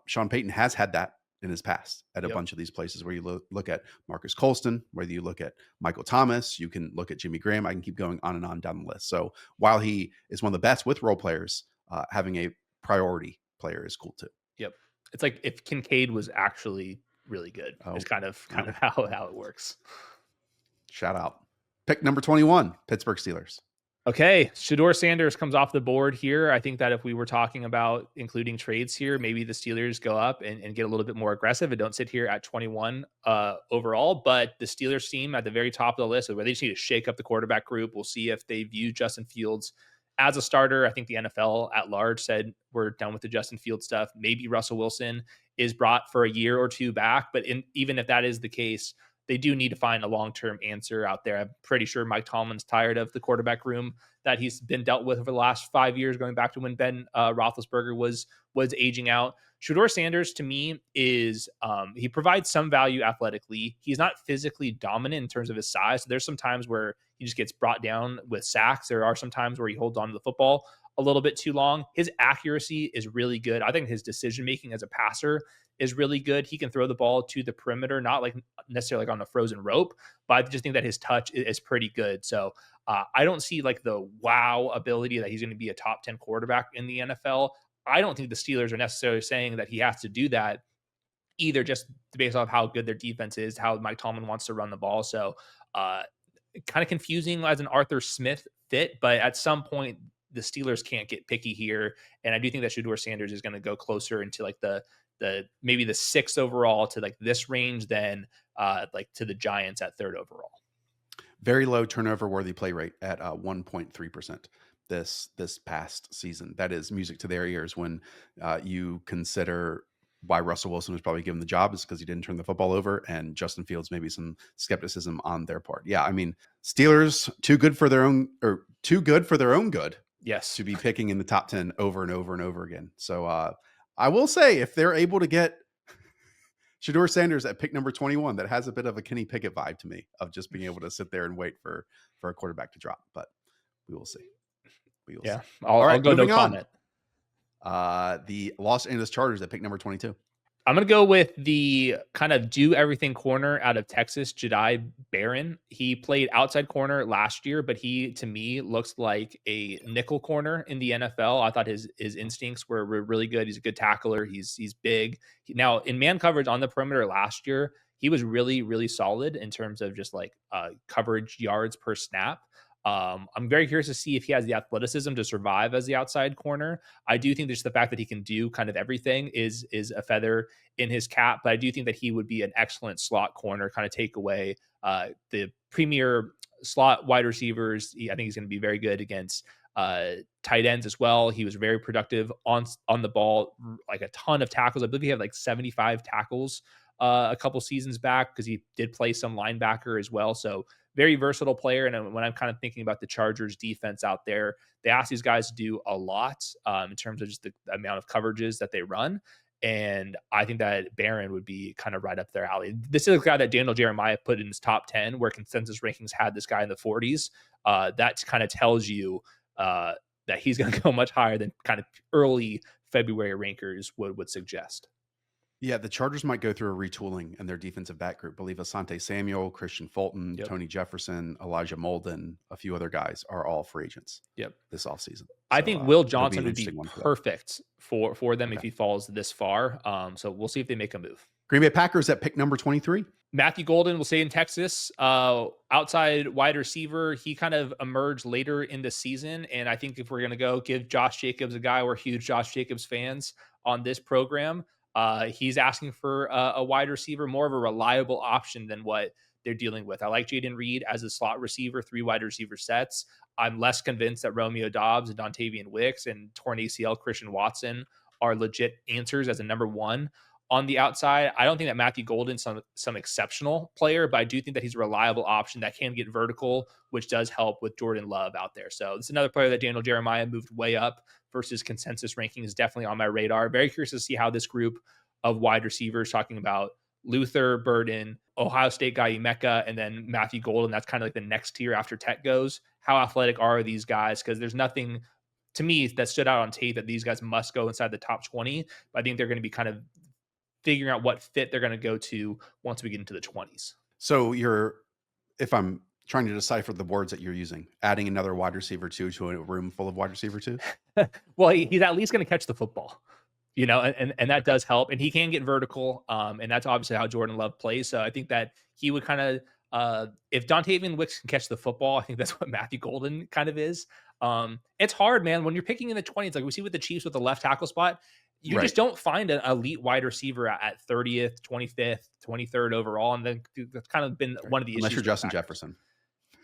Sean Payton has had that in his past at a bunch of these places where you look at Marcus Colston, whether you look at Michael Thomas, you can look at Jimmy Graham. I can keep going on and on down the list. So while he is one of the best with role players, having a priority player is cool too. Yep. It's like if Kincaid was actually really good. It's kind of how it works. Shout out. Pick number 21, Pittsburgh Steelers. Okay, Shedeur Sanders comes off the board here. I think that if we were talking about including trades here, maybe the Steelers go up and get a little bit more aggressive and don't sit here at 21 overall. But the Steelers team at the very top of the list is where they just need to shake up the quarterback group. We'll see if they view Justin Fields as a starter. I think the NFL at large said we're done with the Justin Fields stuff. Maybe Russell Wilson is brought for a year or two back. But even if that is the case, they do need to find a long-term answer out there. I'm pretty sure Mike Tomlin's tired of the quarterback room that he's been dealt with over the last 5 years, going back to when Ben Roethlisberger was aging out. Shedeur Sanders, to me, is he provides some value athletically. He's not physically dominant in terms of his size. So there's some times where he just gets brought down with sacks. There are some times where he holds on to the football a little bit too long. His accuracy is really good. I think his decision-making as a passer is really good. He can throw the ball to the perimeter, not like necessarily like on a frozen rope, but I just think that his touch is pretty good. So I don't see like the wow ability that he's going to be a top 10 quarterback in the NFL. I don't think the Steelers are necessarily saying that he has to do that either, just based off how good their defense is, how Mike Tomlin wants to run the ball. So kind of confusing as an Arthur Smith fit, but at some point the Steelers can't get picky here. And I do think that Shedeur Sanders is going to go closer into like the maybe the 6th overall to like this range than like to the Giants at 3rd overall. Very low turnover worthy play rate at 1.3% this past season. That is music to their ears when you consider why Russell Wilson was probably given the job is because he didn't turn the football over, and Justin Fields, maybe some skepticism on their part. Yeah, I mean, Steelers too good for their own good. Yes, to be picking in the top 10 over and over and over again. So I will say, if they're able to get Shedeur Sanders at pick number 21, that has a bit of a Kenny Pickett vibe to me of just being able to sit there and wait for a quarterback to drop. But we will see. Yeah, see. I'll go no comment. The Los Angeles Chargers at pick number 22. I'm going to go with the kind of do everything corner out of Texas, Jedi Barron. He played outside corner last year, but he, to me, looks like a nickel corner in the NFL. I thought his instincts were really good. He's a good tackler. He's big. Now, in man coverage on the perimeter last year, he was really, really solid in terms of just like coverage yards per snap. I'm very curious to see if he has the athleticism to survive as the outside corner. I do think just the fact that he can do kind of everything is a feather in his cap, but I do think that he would be an excellent slot corner, kind of take away the premier slot wide receivers. I think he's going to be very good against tight ends as well. He was very productive on the ball, like a ton of tackles. I believe he had like 75 tackles a couple seasons back because he did play some linebacker as well. So very versatile player. And when I'm kind of thinking about the Chargers defense out there, they ask these guys to do a lot in terms of just the amount of coverages that they run. And I think that Barron would be kind of right up their alley. This is a guy that Daniel Jeremiah put in his top 10, where consensus rankings had this guy in the 40s. That kind of tells you that he's going to go much higher than kind of early February rankers would suggest. Yeah, the Chargers might go through a retooling in their defensive back group. I believe Asante Samuel, Christian Fulton, Tony Jefferson, Elijah Molden, a few other guys are all free agents this offseason. I think Will Johnson would be perfect for them if he falls this far. So we'll see if they make a move. Green Bay Packers at pick number 23. Matthew Golden will stay in Texas. Outside wide receiver, he kind of emerged later in the season. And I think if we're going to go give Josh Jacobs a guy, we're huge Josh Jacobs fans on this program. He's asking for a wide receiver, more of a reliable option than what they're dealing with. I like Jaden Reed as a slot receiver, 3 wide receiver sets. I'm less convinced that Romeo Doubs and Dontavian Wicks and torn ACL Christian Watson are legit answers as a number 1 on the outside. I don't think that Matthew Golden's some exceptional player, but I do think that he's a reliable option that can get vertical, which does help with Jordan Love out there. So it's another player that Daniel Jeremiah moved way up versus consensus ranking is definitely on my radar. Very curious to see how this group of wide receivers, talking about Luther, Burden, Ohio State guy Emeka, and then Matthew Golden, that's kind of like the next tier after Tech goes. How athletic are these guys? Because there's nothing to me that stood out on tape that these guys must go inside the top 20, but I think they're going to be kind of figuring out what fit they're going to go to once we get into the 20s. So if I'm trying to decipher the words that you're using, adding another wide receiver 2 to a room full of wide receiver 2? Well, he's at least going to catch the football, and that does help. And he can get vertical. And that's obviously how Jordan Love plays. So I think that he would kind of, if Dontavian Wicks can catch the football, I think that's what Matthew Golden kind of is. It's hard, man. When you're picking in the 20s, like we see with the Chiefs with the left tackle spot, you just don't find an elite wide receiver at 30th, 25th, 23rd overall. And then that's kind of been one of the issues. Unless you're Justin Jefferson.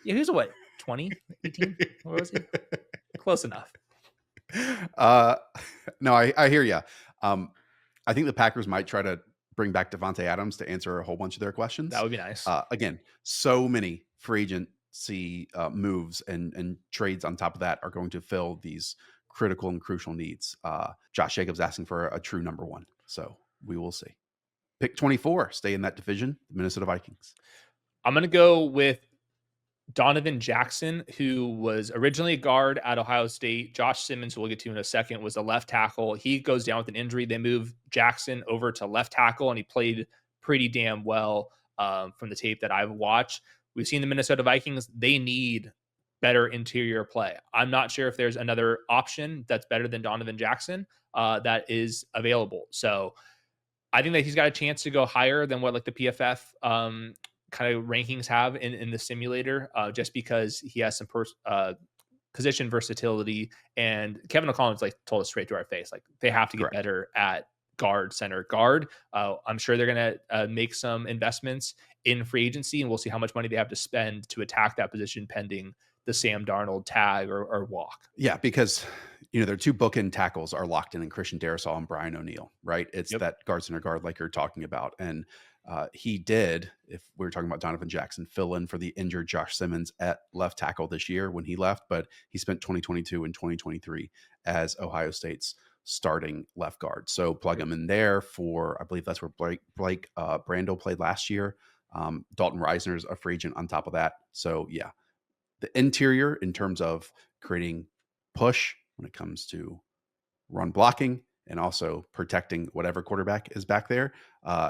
Yeah, who's what? 20, 18? What was he? Close enough. No, I hear you. I think the Packers might try to bring back Devontae Adams to answer a whole bunch of their questions. That would be nice. Again, so many free agency moves and trades on top of that are going to fill these critical and crucial needs. Josh Jacobs asking for a true number 1. So we will see. Pick 24, stay in that division, the Minnesota Vikings. I'm going to go with Donovan Jackson, who was originally a guard at Ohio State. Josh Simmons, who we'll get to in a second, was a left tackle. He goes down with an injury. They move Jackson over to left tackle, and he played pretty damn well from the tape that I've watched. We've seen the Minnesota Vikings. They need better interior play. I'm not sure if there's another option that's better than Donovan Jackson that is available. So I think that he's got a chance to go higher than what like the PFF kind of rankings have in the simulator, just because he has some position versatility. And Kevin O'Connell's like told us straight to our face, like they have to get Correct. better at guard, center, guard. I'm sure they're going to make some investments in free agency, and we'll see how much money they have to spend to attack that position pending the Sam Darnold tag or walk. Yeah, because their two bookend tackles are locked in Christian Darrisaw and Brian O'Neill, right? It's that guard center guard like you're talking about. And he did, if we were talking about Donovan Jackson, fill in for the injured Josh Simmons at left tackle this year when he left, but he spent 2022 and 2023 as Ohio State's starting left guard. So plug him in there for, I believe that's where Blake Brando played last year. Dalton Reisner's a free agent on top of that. So yeah, the interior in terms of creating push when it comes to run blocking and also protecting whatever quarterback is back there.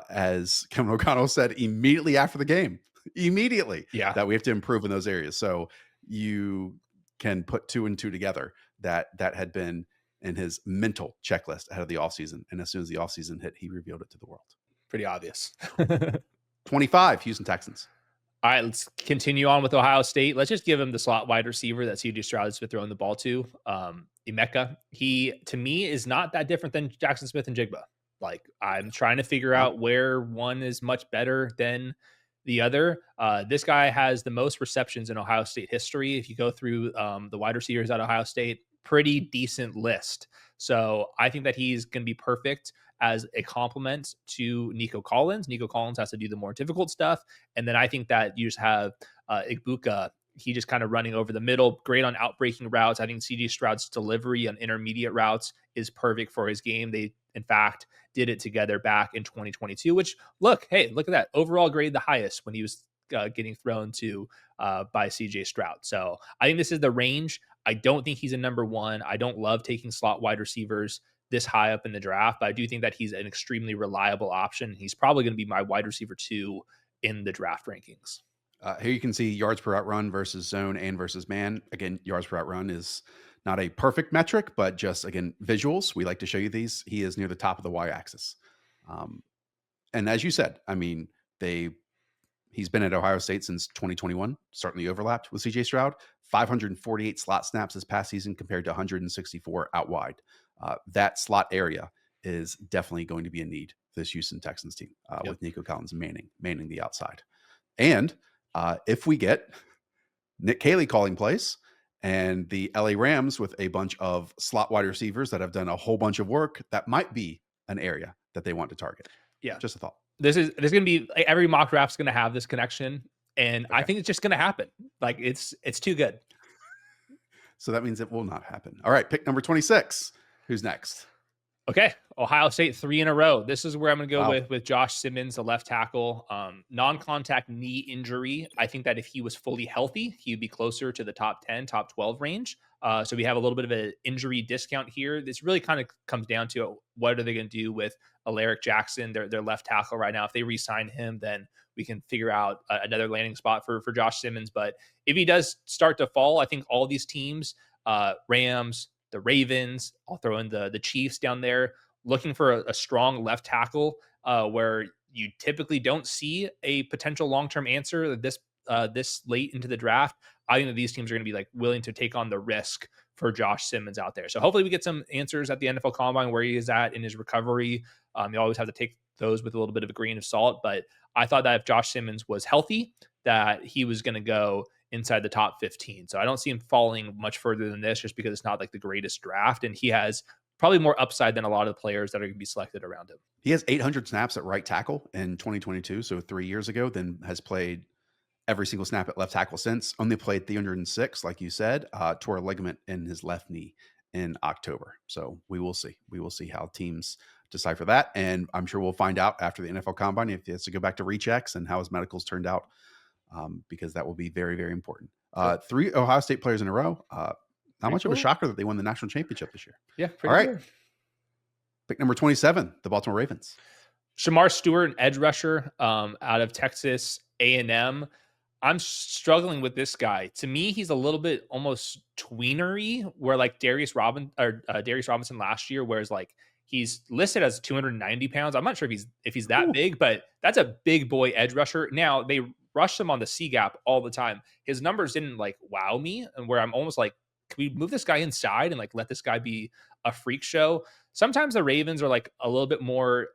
As Kevin O'Connell said immediately after the game, that we have to improve in those areas. So you can put 2 and 2 together that had been in his mental checklist ahead of the offseason. And as soon as the offseason hit, he revealed it to the world. Pretty obvious. 25, Houston Texans. All right, let's continue on with Ohio State. Let's just give him the slot wide receiver that CJ Stroud has been throwing the ball to. Emeka, he, to me, is not that different than Jackson Smith and Jigba. Like, I'm trying to figure out where one is much better than the other. This guy has the most receptions in Ohio State history. If you go through the wide receivers at Ohio State, pretty decent list. So I think that he's going to be perfect as a complement to Nico Collins. Nico Collins has to do the more difficult stuff. And then I think that you just have Igbuka. He just kind of running over the middle, great on outbreaking routes. I think CJ Stroud's delivery on intermediate routes is perfect for his game. They, in fact, did it together back in 2022, which look at that overall grade, the highest when he was getting thrown to by CJ Stroud. So I think this is the range. I don't think he's a number one. I don't love taking slot wide receivers this high up in the draft, but I do think that he's an extremely reliable option. He's probably going to be my wide receiver 2 in the draft rankings. Here you can see yards per route run versus zone and versus man. Again, yards per route run is not a perfect metric, but just, again, visuals. We like to show you these. He is near the top of the y-axis. And as you said, I mean, he's been at Ohio State since 2021, certainly overlapped with CJ Stroud. 548 slot snaps this past season compared to 164 out wide. That slot area is definitely going to be a need for this Houston Texans team with Nico Collins manning the outside. And if we get Nick Caley calling plays and the LA Rams with a bunch of slot wide receivers that have done a whole bunch of work, that might be an area that they want to target. Yeah. Just a thought. There's going to be, like, every mock draft's going to have this connection. And I think it's just going to happen. Like, it's too good. So that means it will not happen. All right. Pick number 26. Who's next? Okay. Ohio State 3 in a row. This is where I'm going to go with Josh Simmons, the left tackle. Non-contact knee injury. I think that if he was fully healthy, he'd be closer to the top 10, top 12 range. So we have a little bit of an injury discount here. This really kind of comes down to what are they going to do with Alaric Jackson, their left tackle right now. If they re-sign him, then we can figure out another landing spot for Josh Simmons. But if he does start to fall, I think all these teams, Rams, the Ravens, I'll throw in the Chiefs down there, looking for a strong left tackle where you typically don't see a potential long-term answer this late into the draft. I think that these teams are going to be like willing to take on the risk for Josh Simmons out there. So hopefully we get some answers at the NFL Combine where he is at in his recovery. You always have to take those with a little bit of a grain of salt, but I thought that if Josh Simmons was healthy, that he was going to go inside the top 15. So I don't see him falling much further than this just because it's not like the greatest draft. And he has probably more upside than a lot of the players that are going to be selected around him. He has 800 snaps at right tackle in 2022. So 3 years ago, then has played every single snap at left tackle since. Only played 306, like you said, tore a ligament in his left knee in October. So we will see. We will see how teams decipher that. And I'm sure we'll find out after the NFL Combine if he has to go back to rechecks and how his medicals turned out, because that will be very, very important. 3 Ohio State players in a row. Not much of a shocker that they won the national championship this year. Yeah. All right. Cool. Pick number 27, the Baltimore Ravens. Shamar Stewart, an edge rusher out of Texas A&M. I'm struggling with this guy. To me, he's a little bit almost tweenery, where like Darius Robinson last year, whereas like he's listed as 290 pounds. I'm not sure if he's that big, but that's a big boy edge rusher. Now they rush him on the C gap all the time. His numbers didn't like wow me, and where I'm almost like can we move this guy inside and like let this guy be a freak show? Sometimes the Ravens are like a little bit more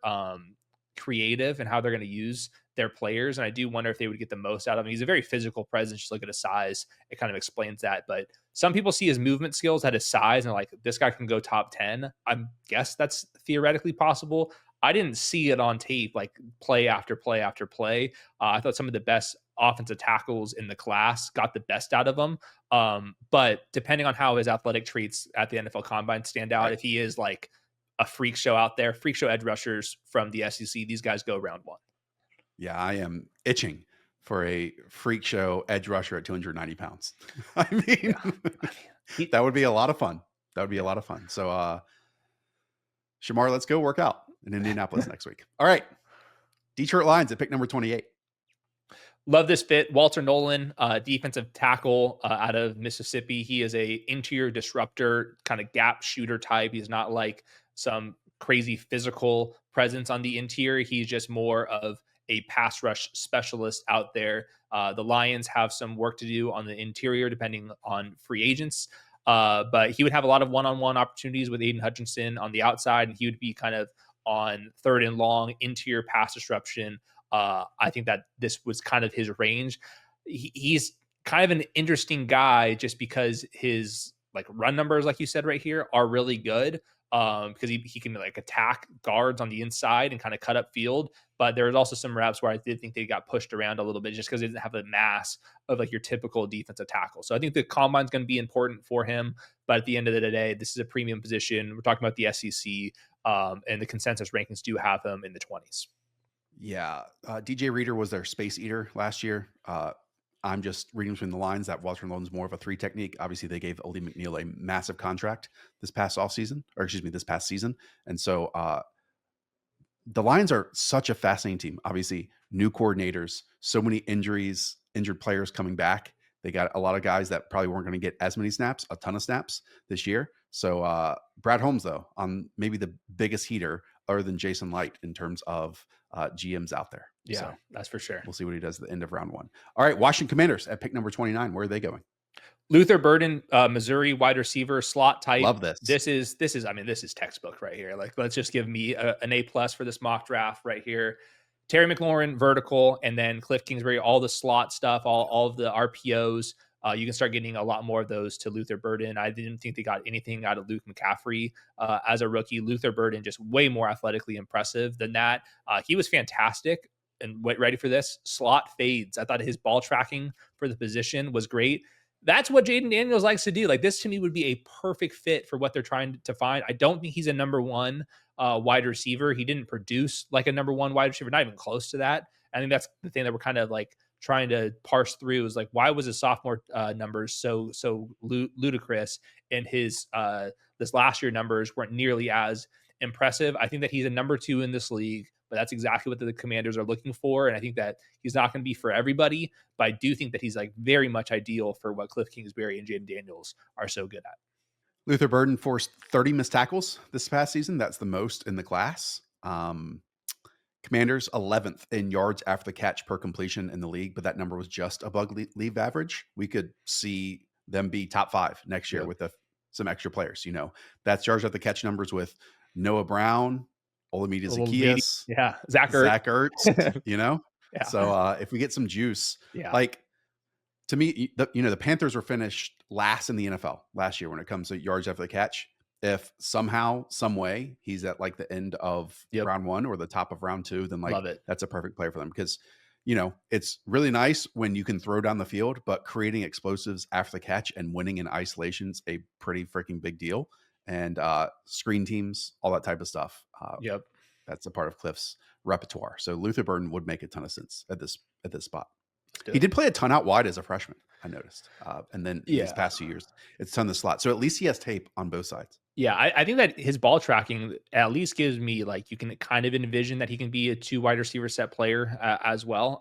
creative in how they're going to use their players. And I do wonder if they would get the most out of him. He's a very physical presence. Just look at his size. It kind of explains that. But some people see his movement skills at his size and like, this guy can go top 10. I guess that's theoretically possible. I didn't see it on tape, like play after play after play. I thought some of the best offensive tackles in the class got the best out of him. But depending on how his athletic traits at the NFL Combine stand out, if he is like a freak show out there, freak show edge rushers from the SEC, these guys go round one. Yeah, I am itching for a freak show edge rusher at 290 pounds. I mean, that would be a lot of fun. That would be a lot of fun. So, Shamar, let's go work out in Indianapolis next week. All right. Detroit Lions at pick number 28. Love this fit. Walter Nolan, defensive tackle out of Mississippi. He is a interior disruptor, kind of gap shooter type. He's not like some crazy physical presence on the interior. He's just more of a pass rush specialist out there. The Lions have some work to do on the interior, depending on free agents. But he would have a lot of one-on-one opportunities with Aiden Hutchinson on the outside, and he would be kind of on third and long interior pass disruption. I think that this was kind of his range. He's kind of an interesting guy just because his like run numbers, like you said right here, are really good. Because he can like attack guards on the inside and kind of cut up field. But there was also some reps where I did think they got pushed around a little bit just because they didn't have the mass of like your typical defensive tackle. So I think the combine's going to be important for him. But at the end of the day, this is a premium position. We're talking about the SEC, and the consensus rankings do have him in the 20s. Yeah. DJ Reader was their space eater last year. I'm just reading between the lines that Walter Nolan's more of a 3 technique. Obviously, they gave Oli McNeil a massive contract this past season. And so the Lions are such a fascinating team. Obviously, new coordinators, so many injuries, injured players coming back. They got a lot of guys that probably weren't going to get as many snaps, a ton of snaps this year. So Brad Holmes, though, on maybe the biggest heater other than Jason Light in terms of GMs out there. Yeah, so that's for sure. We'll see what he does at the end of round 1. All right, Washington Commanders at pick number 29. Where are they going? Luther Burden, Missouri wide receiver, slot type. Love this. This is textbook right here. Like, let's just give me an A+ for this mock draft right here. Terry McLaurin, vertical, and then Cliff Kingsbury, all the slot stuff, all of the RPOs. You can start getting a lot more of those to Luther Burden. I didn't think they got anything out of Luke McCaffrey as a rookie. Luther Burden just way more athletically impressive than that. He was fantastic. And ready for this, slot fades. I thought his ball tracking for the position was great. That's what Jaden Daniels likes to do. Like, this to me would be a perfect fit for what they're trying to find. I don't think he's a number 1 wide receiver. He didn't produce like a number 1 wide receiver, not even close to that. I think that's the thing that we're kind of like trying to parse through is like, why was his sophomore numbers so ludicrous, and his this last year numbers weren't nearly as impressive. I think that he's a number 2 in this league, but that's exactly what the Commanders are looking for. And I think that he's not going to be for everybody, but I do think that he's like very much ideal for what Cliff Kingsbury and Jaden Daniels are so good at. Luther Burden forced 30 missed tackles this past season. That's the most in the class. Commanders 11th in yards after the catch per completion in the league, but that number was just above league average. We could see them be top 5 next year with some extra players. You know, that's yards after the catch numbers with Noah Brown, Olamide Zaccheaus, Zach Ertz, you know? Yeah. So if we get some juice, like, to me, the Panthers were finished last in the NFL last year when it comes to yards after the catch. If somehow, some way, he's at like the end of round 1 or the top of round 2, then like that's a perfect player for them, because it's really nice when you can throw down the field, but creating explosives after the catch and winning in isolation's a pretty freaking big deal. And screen teams, all that type of stuff. That's a part of Cliff's repertoire. So Luther Burden would make a ton of sense at this spot. He did play a ton out wide as a freshman, I noticed. And then these past few years, it's a ton of the slot. So at least he has tape on both sides. Yeah, I think that his ball tracking at least gives me like, you can kind of envision that he can be a 2 wide receiver set player as well.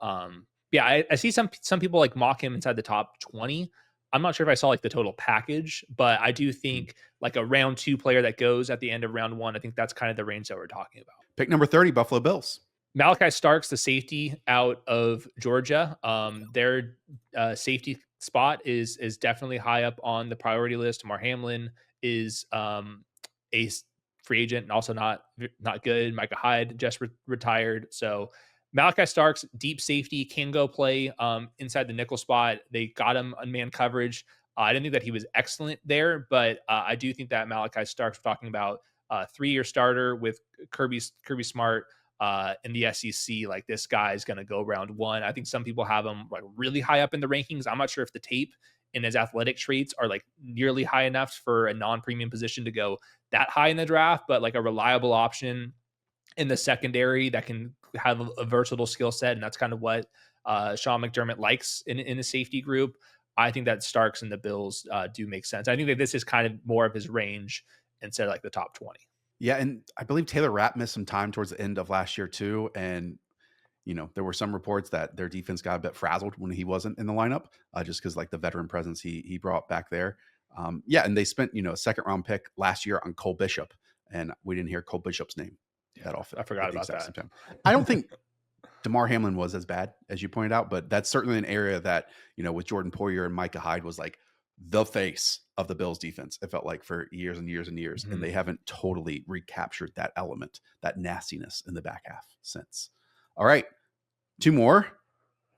I see some people like mock him inside the top 20. I'm not sure if I saw like the total package, but I do think like a round 2 player that goes at the end of round 1, I think that's kind of the range that we're talking about. Pick number 30, Buffalo Bills. Malachi Starks, the safety out of Georgia. Their safety spot is definitely high up on the priority list. Mar Hamlin is a free agent and also not good. Micah Hyde just retired. So Malachi Starks, deep safety, can go play inside the nickel spot. They got him on man coverage. I didn't think that he was excellent there, but I do think that Malachi Starks, we're talking about 3-year starter with Kirby Smart in the SEC. Like, this guy is going to go round one. I think some people have him like really high up in the rankings. I'm not sure if the tape and his athletic traits are like nearly high enough for a non-premium position to go that high in the draft, but like a reliable option in the secondary that can have a versatile skill set. And that's kind of what Sean McDermott likes in the safety group. I think that Starks and the Bills do make sense. I think that this is kind of more of his range instead of like the top 20. Yeah, and I believe Taylor Rapp missed some time towards the end of last year too, and there were some reports that their defense got a bit frazzled when he wasn't in the lineup, just because like the veteran presence he brought back there. Yeah, and they spent a second round pick last year on Cole Bishop, and we didn't hear Cole Bishop's name that often. I forgot about that. I don't think DeMar Hamlin was as bad as you pointed out, but that's certainly an area that with Jordan Poyer and Micah Hyde was like the face of the Bills defense. It felt like for years and years and years, and they haven't totally recaptured that element, that nastiness in the back half since. All right, 2 more.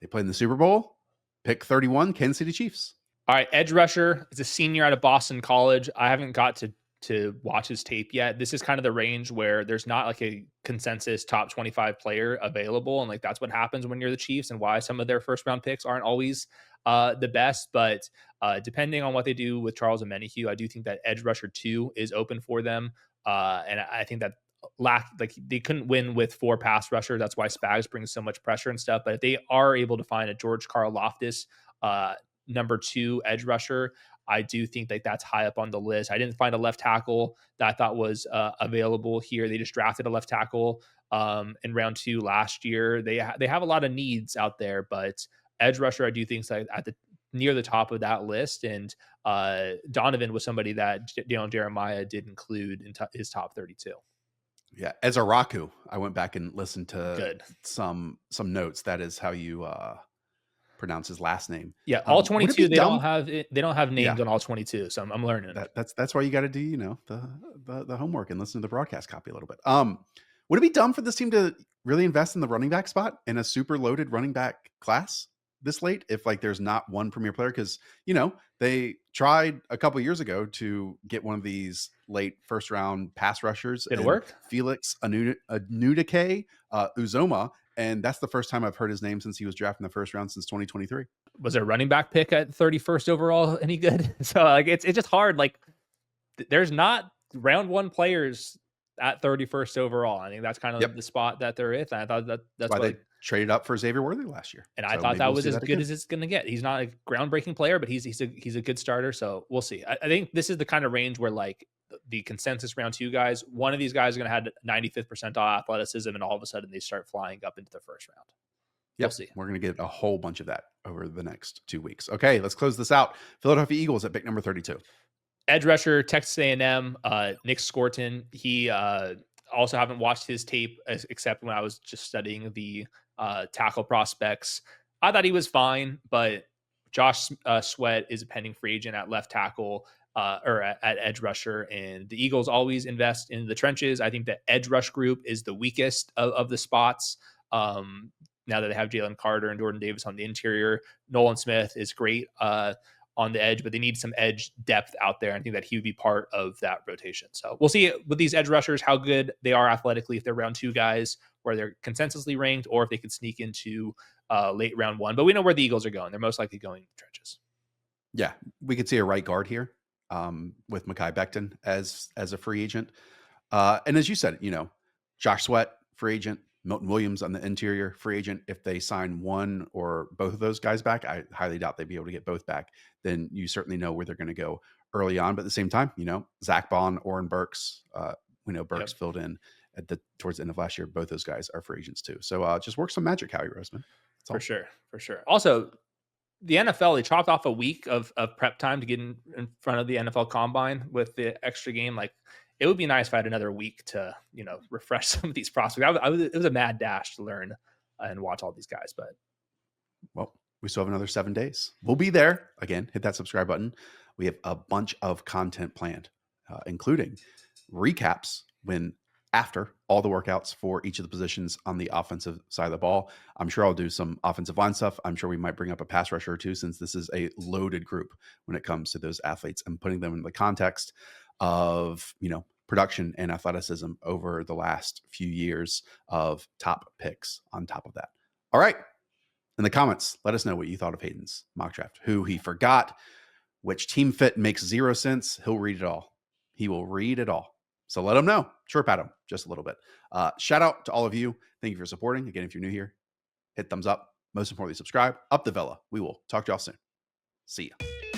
They played in the Super Bowl. Pick 31, Kansas City Chiefs. All right, edge rusher is a senior out of Boston College. I haven't got to watch his tape yet. This is kind of the range where there's not like a consensus top 25 player available. And like, that's what happens when you're the Chiefs, and why some of their first round picks aren't always the best. But depending on what they do with Charles Omenihu, I do think that edge rusher 2 is open for them. And I think that they couldn't win with 4 pass rushers. That's why Spags brings so much pressure and stuff. But if they are able to find a George Karlaftis number 2 edge rusher, I do think that that's high up on the list. I didn't find a left tackle that I thought was available here. They just drafted a left tackle in round 2 last year. They have a lot of needs out there, but edge rusher, I do think is near the top of that list. And Donovan was somebody that Daniel Jeremiah did include in his top 32. Yeah, Ezaraku. I went back and listened to some notes. That is how you pronounce his last name. Yeah, all 22. They don't have names on all 22. So I'm learning. That's why you got to do the homework and listen to the broadcast copy a little bit. Would it be dumb for this team to really invest in the running back spot in a super loaded running back class this late if like there's not one premier player? Because they tried a couple years ago to get one of these late first round pass rushers. Did it work? Felix Anudike Uzoma. And that's the first time I've heard his name since he was drafted in the first round since 2023. Was a running back pick at 31st overall any good? So like it's just hard. Like there's not round 1 players at 31st overall. I think that's kind of the spot that they're in. I thought that's why they traded up for Xavier Worthy last year. And I thought that was as good as it's going to get. He's not a groundbreaking player, but he's a good starter. So we'll see. I think this is the kind of range where like the consensus round 2 guys, one of these guys is going to have 95th percentile athleticism, and all of a sudden they start flying up into the first round. We'll see. We're going to get a whole bunch of that over the next 2 weeks. Okay, let's close this out. Philadelphia Eagles at pick number 32. Edge rusher, Texas A&M, Nick Scorton. He also haven't watched his tape except when I was just studying the tackle prospects. I thought he was fine, but Josh Sweat is a pending free agent at left tackle or at edge rusher, and the Eagles always invest in the trenches. I think the edge rush group is the weakest of the spots. Now that they have Jalen Carter and Jordan Davis on the interior, Nolan Smith is great on the edge, but they need some edge depth out there. I think that he would be part of that rotation. So we'll see with these edge rushers how good they are athletically, if they're round 2 guys where they're consensusly ranked, or if they could sneak into late round 1. But we know where the Eagles are going. They're most likely going in the trenches. Yeah, we could see a right guard here with Mekhi Becton as a free agent. And as you said, Josh Sweat, free agent, Milton Williams on the interior, free agent. If they sign one or both of those guys back, I highly doubt they'd be able to get both back. Then you certainly know where they're going to go early on. But at the same time, Zach Bond, Oren Burks, we know Burks filled in towards the end of last year. Both those guys are free agents too. So just work some magic, Howie Roseman. For sure. Also, the NFL, they chopped off a week of prep time to get in front of the NFL Combine with the extra game. Like, it would be nice if I had another week to, refresh some of these prospects. It was a mad dash to learn and watch all these guys, but well, we still have another 7 days. We'll be there. Again, hit that subscribe button. We have a bunch of content planned, including recaps after all the workouts for each of the positions on the offensive side of the ball. I'm sure I'll do some offensive line stuff. I'm sure we might bring up a pass rusher or two, since this is a loaded group when it comes to those athletes, and putting them in the context of, production and athleticism over the last few years of top picks on top of that. All right. In the comments, let us know what you thought of Hayden's mock draft, who he forgot, which team fit makes 0 sense. He'll read it all. He will read it all. So let him know. Chirp at him just a little bit. Shout out to all of you. Thank you for supporting. Again, if you're new here, hit thumbs up. Most importantly, subscribe. Up the Vela. We will talk to y'all soon. See ya.